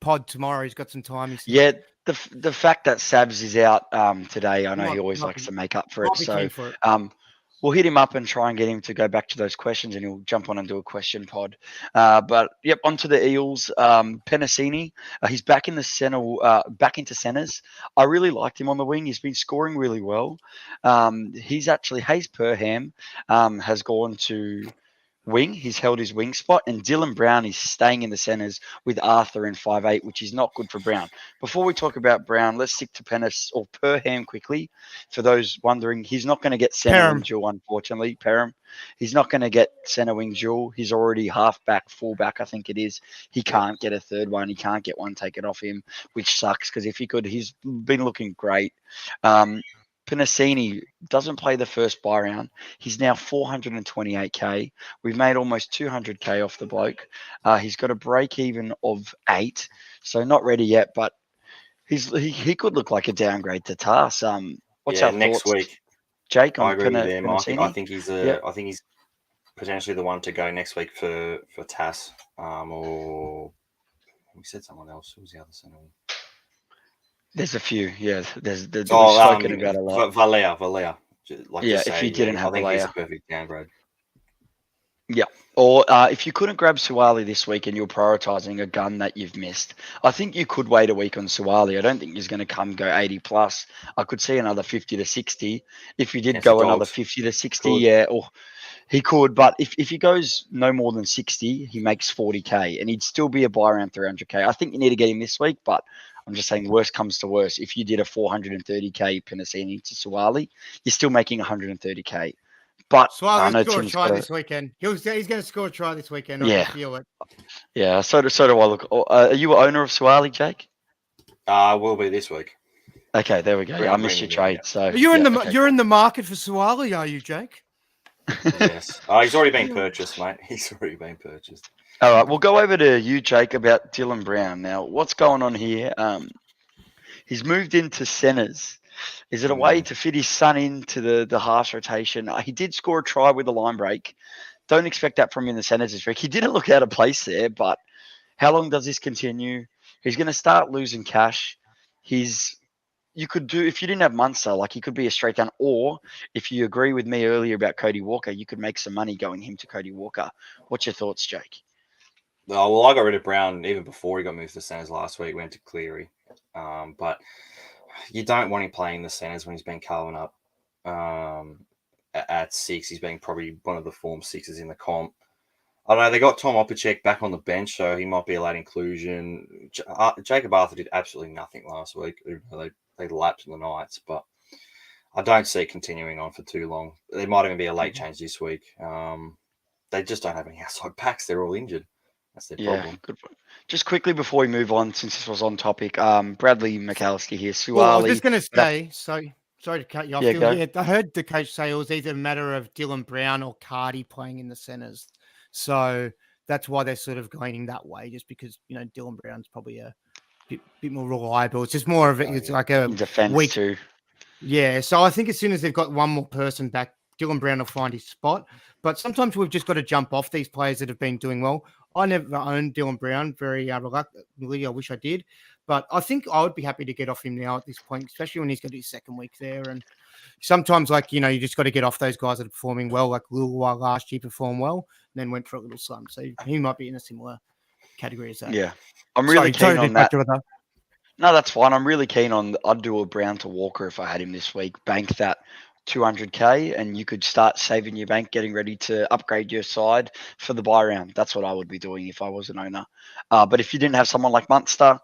pod tomorrow. He's got some time. Yeah, the fact that Sabs is out today, I know Might- he always might likes be- to make up for might it. be So keen for it. we'll hit him up and try and get him to go back to those questions, and he'll jump on and do a question pod. But yep, onto the Eels. Penasini, he's back in the center, back into centers. I really liked him on the wing. He's been scoring really well. He's actually Hayes Perham has gone to wing. He's held his wing spot, and Dylan Brown is staying in the centres with Arthur in 5'8", which is not good for Brown. Before we talk about Brown, let's stick to Perham quickly. For those wondering, he's not going to get centre wing duel, unfortunately. Perham, he's not going to get centre wing duel. He's already half-back, full-back, I think it is. He can't get a third one. He can't get one taken off him, which sucks because if he could, he's been looking great. Penasini doesn't play the first buy round. He's now 428k. We've made almost 200k off the bloke. He's got a break even of 8, so not ready yet, but he could look like a downgrade to Tass. What's our next thoughts, week? Jake? I On agree with you, Mike. Penasini? I think he's potentially the one to go next week for Tass. Or we said someone else. Who was the other centre? There's a few, yeah. We've spoken about a lot. Valea. Like Yeah, say, if you didn't have I think he's a Valea. perfect downgrade. Yeah. Or if you couldn't grab Suwali this week and you're prioritising a gun that you've missed, I think you could wait a week on Suwali. I don't think he's going to go 80 plus. I could see another 50 to 60. If you did Yes, go he another does. 50 to 60, Could. yeah, or he could. But if he goes no more than 60, he makes 40k, and he'd still be a buy around 300k. I think you need to get him this week, but I'm just saying worst comes to worst. If you did a 430k Penasini to Suwali, you're still making 130k. But I know Suwali's score a Tim's try got this weekend. He's going to score a try this weekend. I Yeah. can feel it. Yeah, so do I look. Are you an owner of Suwali, Jake? Will be this week. Okay, there we go. Yeah, I missed your trade. So You're in okay. you're in the market for Suwali, are you, Jake? Yes. He's already been purchased, mate. He's already been purchased. All right, we'll go over to you, Jake, about Dylan Brown. Now, what's going on here? He's moved into centres. Is it a way to fit his son into the half rotation? He did score a try with a line break. Don't expect that from him in the centres this week. He didn't look out of place there, but how long does this continue? He's going to start losing cash. You could do, if you didn't have Munster, like he could be a straight down, or if you agree with me earlier about Cody Walker, you could make some money going him to Cody Walker. What's your thoughts, Jake? Well, I got rid of Brown even before he got moved to the centres last week. Went to Cleary, but you don't want him playing the centres when he's been carving up at 6. He's been probably one of the form 6s in the comp. I don't know. They got Tom Opacek back on the bench, so he might be a late inclusion. Jacob Arthur did absolutely nothing last week. They lapped in the Knights, but I don't see it continuing on for too long. There might even be a late change this week. They just don't have any outside backs. They're all injured. That's their problem. Good point. Just quickly before we move on, since this was on topic, Bradley Mcallister here. Suwali. Well, I was just going to say, sorry to cut you off. Yeah, Dylan. go. Yeah, I heard the coach say it was either a matter of Dylan Brown or Cardi playing in the centres. So that's why they're sort of going that way, just because, Dylan Brown's probably a bit more reliable. It's just more of it's like a defense weak too. Yeah, so I think as soon as they've got one more person back, Dylan Brown will find his spot. But sometimes we've just got to jump off these players that have been doing well. I never owned Dylan Brown, very reluctantly. I wish I did. But I think I would be happy to get off him now at this point, especially when he's got his second week there. And sometimes, you just got to get off those guys that are performing well. Like Lua last year performed well, and then went for a little slump. So he might be in a similar category as that. Yeah. I'm really keen on that. That. No, that's fine. I'm really keen on. I'd do a Brown to Walker if I had him this week. Bank that 200k, and you could start saving your bank, getting ready to upgrade your side for the buy round. That's what I would be doing if I was an owner. But if you didn't have someone like Munster,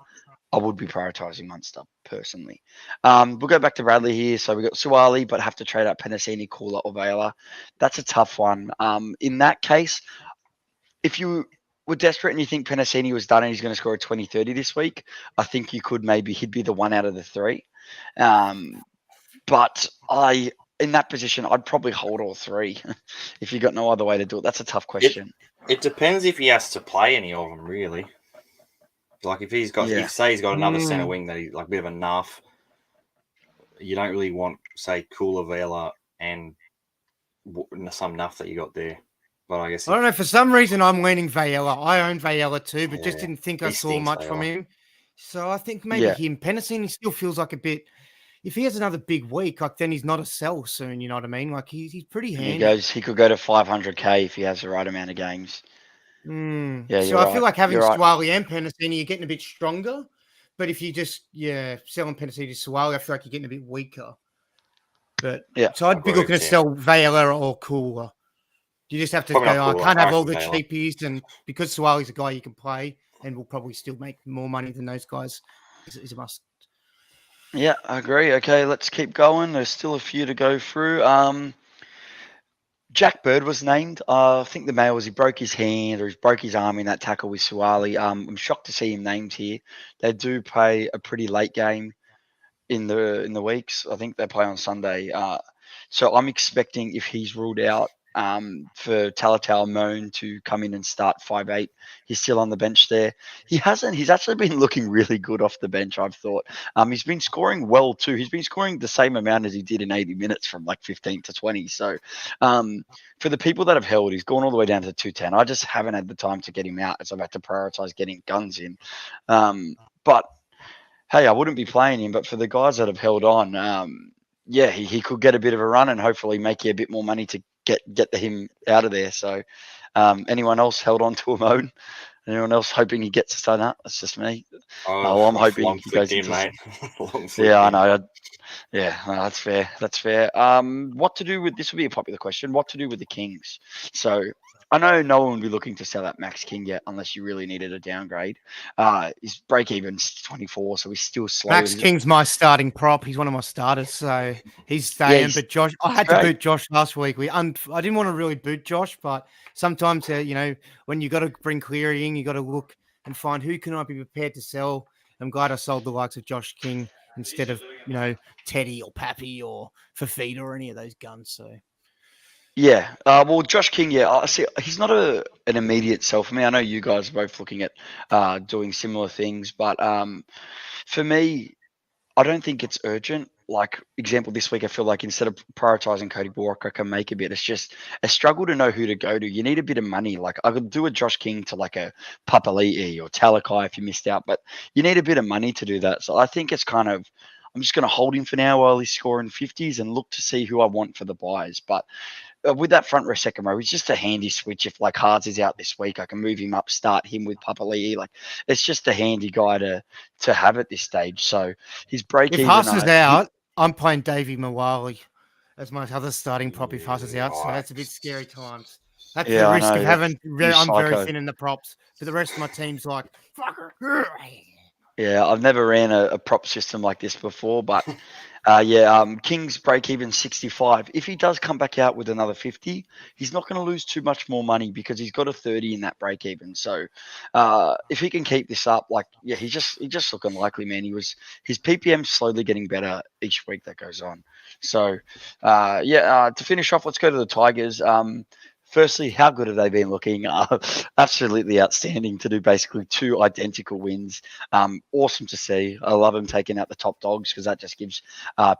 I would be prioritising Munster personally. We'll go back to Bradley here. So we've got Suwali, but have to trade up Penasini, Cooler, or Vela. That's a tough one. In that case, if you were desperate and you think Penasini was done and he's going to score a 20-30 this week, I think you could he'd be the one out of the three. But in that position, I'd probably hold all three if you got no other way to do it. That's a tough question. It depends if he has to play any of them, really. Like if he's got, say he's got another centre wing that he's like a bit of a nuff, you don't really want, say, Cooler, Vela and some nuff that you got there. But I guess I don't know. For some reason, I'm leaning Vela. I own Vela too, but just didn't think I saw much from him. So I think maybe him. Penasini still feels like a bit. If he has another big week, like then he's not a sell soon. You know what I mean? Like he's pretty handy. He could go to 500k if he has the right amount of games. Yeah. So I feel like having Suwali and Penasini, you're getting a bit stronger. But if you just selling Penasini to Suwali, I feel like you're getting a bit weaker. But so I'd be looking to sell Vela or Cooler. You just have to go, I can't have all the cheapies, and because Suwali's a guy you can play and will probably still make more money than those guys, is a must. Yeah, I agree. Okay, let's keep going. There's still a few to go through. Jack Bird was named. I think the mail was he broke his hand or he broke his arm in that tackle with Suwali. I'm shocked to see him named here. They do play a pretty late game in the weeks. I think they play on Sunday. So I'm expecting if he's ruled out, for Talatau Moan to come in and start 5'8". He's still on the bench there. He's actually been looking really good off the bench, I've thought. He's been scoring well too. He's been scoring the same amount as he did in 80 minutes from like 15 to 20. So for the people that have held, he's gone all the way down to 210. I just haven't had the time to get him out as I've had to prioritize getting guns in. But hey, I wouldn't be playing him, but for the guys that have held on, he could get a bit of a run and hopefully make you a bit more money to get him out of there. So anyone else held on to him, Owen? Anyone else hoping he gets to start up? That's just me. I'm hoping he goes into mate. I know. That's fair. That's fair. What to do with this would be a popular question. What to do with the Kings? So I know no one would be looking to sell that Max King yet unless you really needed a downgrade. His break even's 24, so he's still slow. Max King's my starting prop. He's one of my starters, so he's staying. But Josh, I had to boot Josh last week. I didn't want to really boot Josh, but sometimes when you got to bring Cleary in, you got to look and find who can I be prepared to sell. I'm glad I sold the likes of Josh King instead of Teddy or Pappy or Fafita or any of those guns. So. Yeah. Well, Josh King, I see he's not an immediate sell for me. I know you guys are both looking at doing similar things, but for me, I don't think it's urgent. Like, example, this week, I feel like instead of prioritizing Cody Walker, I can make a bit. It's just a struggle to know who to go to. You need a bit of money. Like, I could do a Josh King to like a Papali'i or Talakai if you missed out, but you need a bit of money to do that. So I think it's kind of, I'm just going to hold him for now while he's scoring 50s and look to see who I want for the buys. But with that front row, second row, it's just a handy switch. If like Hards is out this week, I can move him up, start him with Papali'i. Like, it's just a handy guy to have at this stage. So his break even. If Haas is out, I'm playing Davey Mawali as my other starting prop if Haas is out. So that's a bit scary times. That's the risk of having. I'm very thin in the props. For the rest of my team's like, fucker. Yeah, I've never ran a prop system like this before, but King's break even 65. If he does come back out with another 50, he's not going to lose too much more money because he's got a 30 in that break even. So if he can keep this up, he's just looking likely, man. His PPM's slowly getting better each week that goes on. So to finish off, let's go to the Tigers. Firstly, how good have they been looking? Absolutely outstanding to do basically 2 identical wins. Awesome to see. I love them taking out the top dogs because that just gives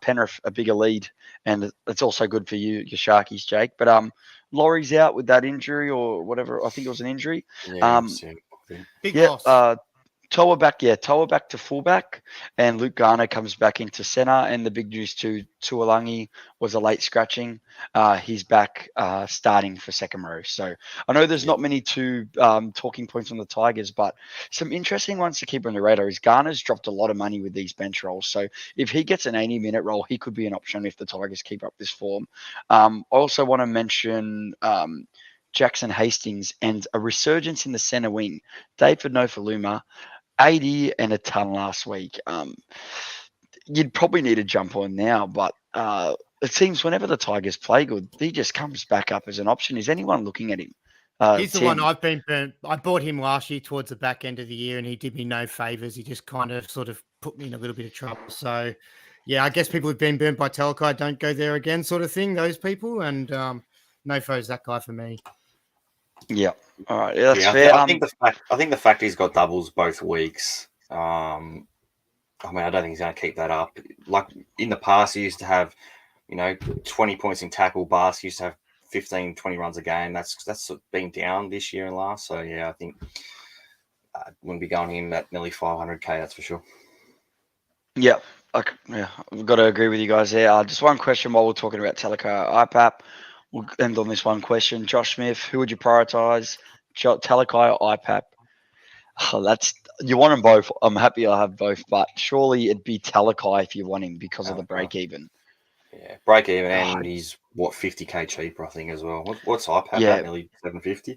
Penrith a bigger lead. And it's also good for your Sharkies, Jake. But Laurie's out with that injury or whatever. I think it was an injury. Big loss. Toa back to fullback, and Luke Garner comes back into centre. And the big news to Tuolangi was a late scratching. He's back starting for second row. So I know there's not many talking points on the Tigers, but some interesting ones to keep on the radar is Garner's dropped a lot of money with these bench rolls. So if he gets an 80-minute roll, he could be an option if the Tigers keep up this form. I also want to mention Jackson Hastings and a resurgence in the centre wing. David Nofaluma 80 and a ton last week. You'd probably need to jump on now, but it seems whenever the Tigers play good, he just comes back up as an option. Is anyone looking at him? He's the Tim? one I've been burnt. I bought him last year towards the back end of the year, and he did me no favors. He just kind of sort of put me in a little bit of trouble. So, yeah, I guess people who've been burnt by Talakai don't go there again, sort of thing. Those people, and no foes that guy for me. Yeah, all right, yeah, that's Yeah, fair. I think the fact he's got doubles both weeks. I mean, I don't think he's going to keep that up. Like in the past, he used to have, 20 points in tackle. Bas used to have 15, 20 runs a game. That's been down this year and last. So yeah, I think wouldn't be going in at nearly 500k. That's for sure. Yeah, I've got to agree with you guys there. Just one question while we're talking about Talakai IPAP. We'll end on this one question. Josh Smith, who would you prioritise, Talakai or IPAP? Oh, you want them both. I'm happy I have both, but surely it'd be Talakai if you want him because of the break even. Yeah, break even, and he's 50k cheaper, I think, as well. What's IPAP at? Nearly 750.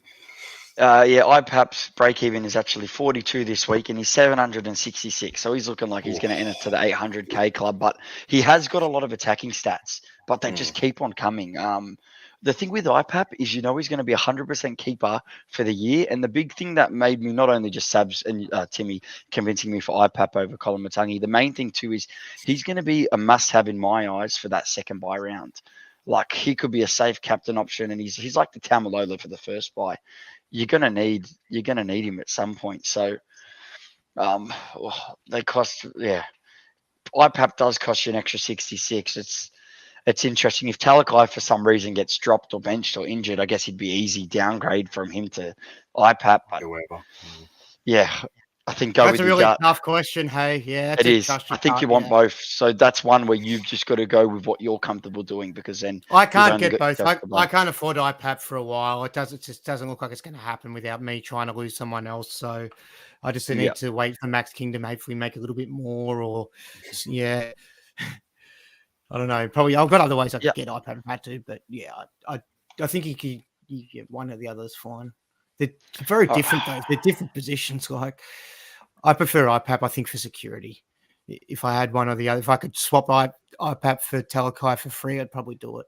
IPAP's break even is actually 42 this week, and he's 766. So he's looking like he's going to enter to the 800k club. But he has got a lot of attacking stats, but they just keep on coming. The thing with IPAP is, he's going to be 100% keeper for the year. And the big thing that made me not only just Sabs and Timmy convincing me for IPAP over Colin Matangi, the main thing too is he's going to be a must-have in my eyes for that second bye round. Like, he could be a safe captain option, and he's like the Tamalola for the first bye. You're gonna need him at some point. So, they cost. Yeah, IPAP does cost you an extra 66. It's interesting. If Talakai for some reason gets dropped or benched or injured, I guess he'd be easy downgrade from him to IPAP. But yeah, I think That's a really tough question. Hey, yeah, it is. I think you want both. So that's one where you've just got to go with what you're comfortable doing, because then I can't get both. I can't afford IPAP for a while. It just doesn't look like it's going to happen without me trying to lose someone else. So I just need to wait for Max King to hopefully make a little bit more, or yeah. I don't know. Probably I've got other ways I could get IPAP if I had to, but yeah, I think you get one or the other is fine. They're very different though. They're different positions. Like, I prefer IPAP, I think, for security. If I had one or the other, if I could swap IPAP for Talakai for free, I'd probably do it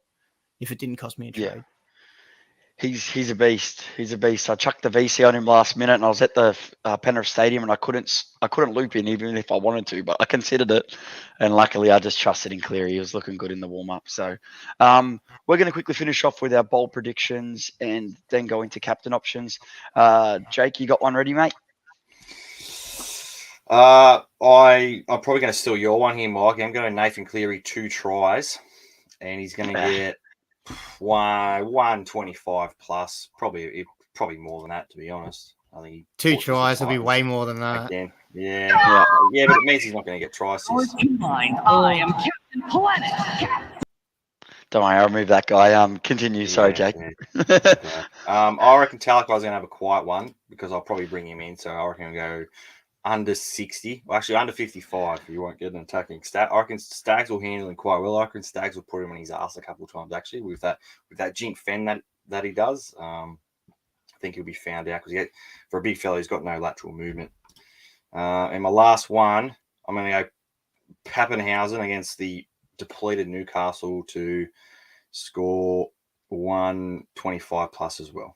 if it didn't cost me a trade. Yeah. He's a beast. He's a beast. I chucked the VC on him last minute, and I was at the Penrith Stadium, and I couldn't loop in even if I wanted to, but I considered it, and luckily I just trusted in Cleary. He was looking good in the warm up. So we're going to quickly finish off with our bold predictions and then go into captain options. Jake, you got one ready, mate? I'm probably going to steal your one here, Mike. I'm going to Nathan Cleary 2 tries, and he's going to get 125 plus, probably more than that, to be honest. I think 2 tries will be way more than that. Again. Yeah, but it means he's not going to get tries. I am Captain Planet. Don't worry, I'll remove that guy. Continue. Sorry, Jake. Yeah. I reckon Talakai's going to have a quiet one because I'll probably bring him in. So I reckon I'll go under 60. Well, actually, under 55. You won't get an attacking stat. I reckon Stags will handle him quite well. I reckon Stags will put him on his ass a couple of times, actually, with that jink fen that he does. I think he'll be found out because for a big fella, he's got no lateral movement. And my last one, I'm going to go Pappenhausen against the depleted Newcastle to score 125 plus as well.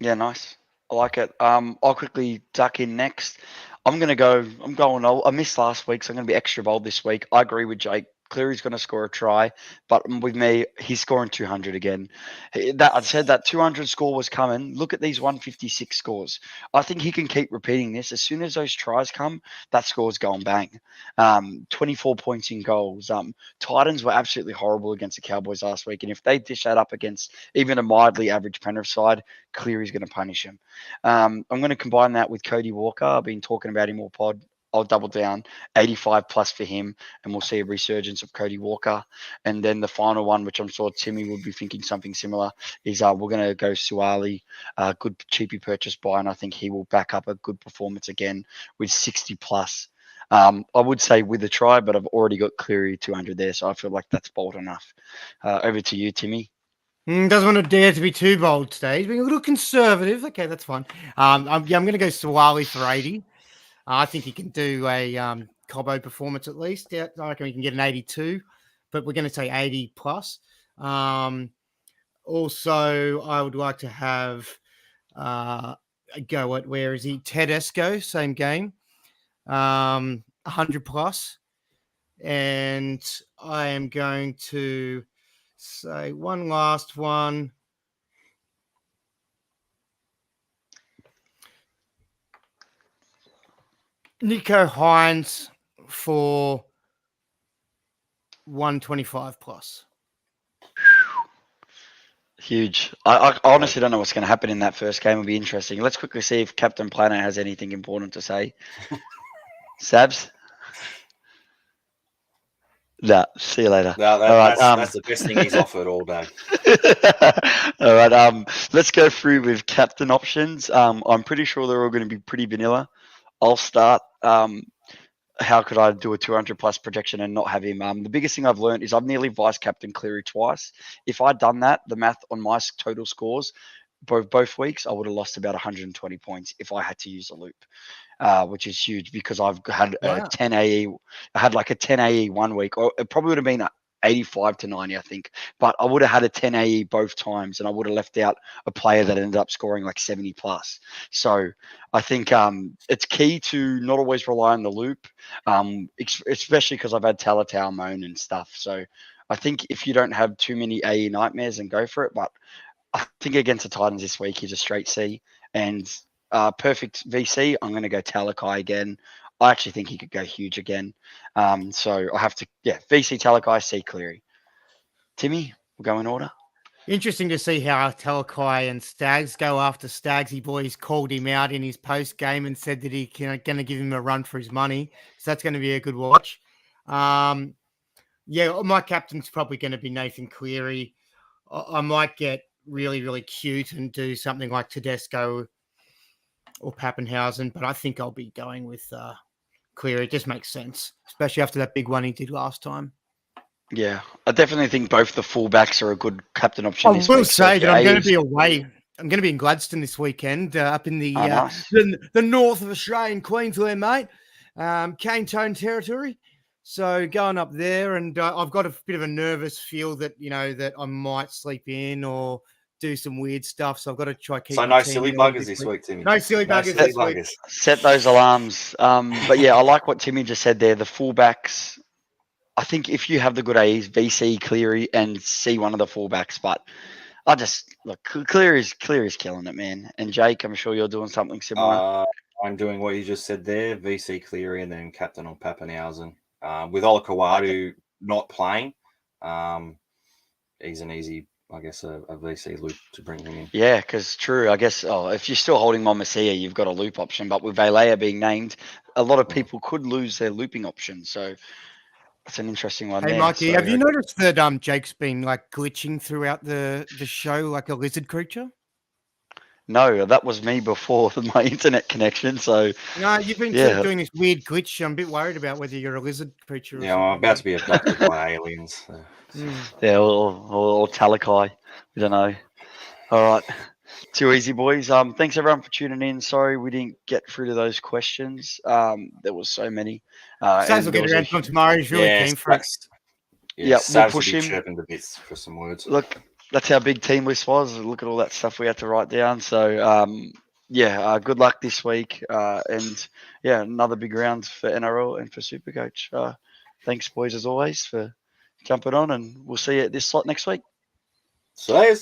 Yeah, nice. I like it. I'll quickly duck in next. I missed last week, so I'm going to be extra bold this week. I agree with Jake. Cleary's going to score a try, but with me, he's scoring 200 again. I said that 200 score was coming. Look at these 156 scores. I think he can keep repeating this. As soon as those tries come, that score's going bang. 24 points in goals. Titans were absolutely horrible against the Cowboys last week, and if they dish that up against even a mildly average Penrith side, Cleary's going to punish him. I'm going to combine that with Cody Walker. I've been talking about him all pod. I'll double down 85 plus for him, and we'll see a resurgence of Cody Walker. And then the final one, which I'm sure Timmy would be thinking something similar, is we're going to go Suwali, good cheapy purchase buy, and I think he will back up a good performance again with 60 plus. I would say with a try, but I've already got Cleary 200 there, so I feel like that's bold enough. Over to you, Timmy. Doesn't want to dare to be too bold today. He's being a little conservative. Okay, that's fine. I'm going to go Sawali for 80. I think he can do a Cobbo performance at least. Yeah, I reckon we can get an 82, but we're going to say 80 plus. Also, I would like to have go at, where is he? Tedesco, same game, 100 plus. And I am going to say one last one. Nico Hines for 125 plus. Huge. I honestly don't know what's going to happen in that first game. It'll be interesting. Let's quickly see if Captain Planet has anything important to say. Sabs? Nah, see you later. No, that's the best thing he's offered all day. All right. Let's go through with captain options. I'm pretty sure they're all going to be pretty vanilla. I'll start. How could I do a 200 plus projection and not have him? The biggest thing I've learned is I've nearly vice captain Cleary twice. If I'd done that, the math on my total scores, both weeks, I would have lost about 120 points if I had to use a loop, which is huge because I've had a 10 AE. I had like a 10 AE 1 week, or it probably would have been 85 to 90, I think. But I would have had a 10 AE both times, and I would have left out a player that ended up scoring like 70 plus. So I think it's key to not always rely on the loop, especially because I've had Talatau moan and stuff. So I think if you don't have too many AE nightmares, then go for it. But I think against the Titans this week, he's a straight C. And perfect VC, I'm going to go Talakai again. I actually think he could go huge again. So I have to, VC Talakai, C Cleary. Timmy, we'll go in order. Interesting to see how Talakai and Stags go after Stagsy Boys called him out in his post game and said that he's going to give him a run for his money. So that's going to be a good watch. My captain's probably going to be Nathan Cleary. I might get really, really cute and do something like Tedesco or Pappenhausen, but I think I'll be going with Cleary. It just makes sense, especially after that big one he did last time. Yeah, I definitely think both the fullbacks are a good captain option. I will say that I'm going to be away. I'm going to be in Gladstone this weekend, up in the north of Australia and Queensland, mate. Cane Tone territory. So going up there, and I've got a bit of a nervous feel that that I might sleep in or do some weird stuff. So I've got to try keep. So no silly buggers this week, Timmy. No silly buggers this week. Set those alarms. But yeah, I like what Timmy just said there. The fullbacks. I think if you have the good A's, VC, Cleary, and C one of the fullbacks, but I just look Cleary's killing it, man. And Jake, I'm sure you're doing something similar. I'm doing what you just said there, VC Cleary, and then captain on Pappenhausen. With Olakawadu not playing, he's an easy, I guess, a VC loop to bring him in. Yeah, because true. I guess if you're still holding Momasia, you've got a loop option. But with Valea being named, a lot of people could lose their looping option. So that's an interesting one. Hey, there. Mikey, have you noticed that Jake's been like glitching throughout the show like a lizard creature? No, that was me before my internet connection. So no, you've been sort of doing this weird glitch. I'm a bit worried about whether you're a lizard creature. Yeah, I'm about to be abducted by aliens. So. Yeah, or Talakai. We don't know. All right. Too easy, boys. Thanks everyone for tuning in. Sorry we didn't get through to those questions. There was so many. Sounds will get around from tomorrow. He's really keen for it. Yeah, we'll push him. Chirping the bits for some words. Look, that's how big team list was. Look at all that stuff we had to write down. So good luck this week. And another big round for NRL and for SuperCoach. Thanks, boys, as always, for jumping on, and we'll see you at this slot next week. See you.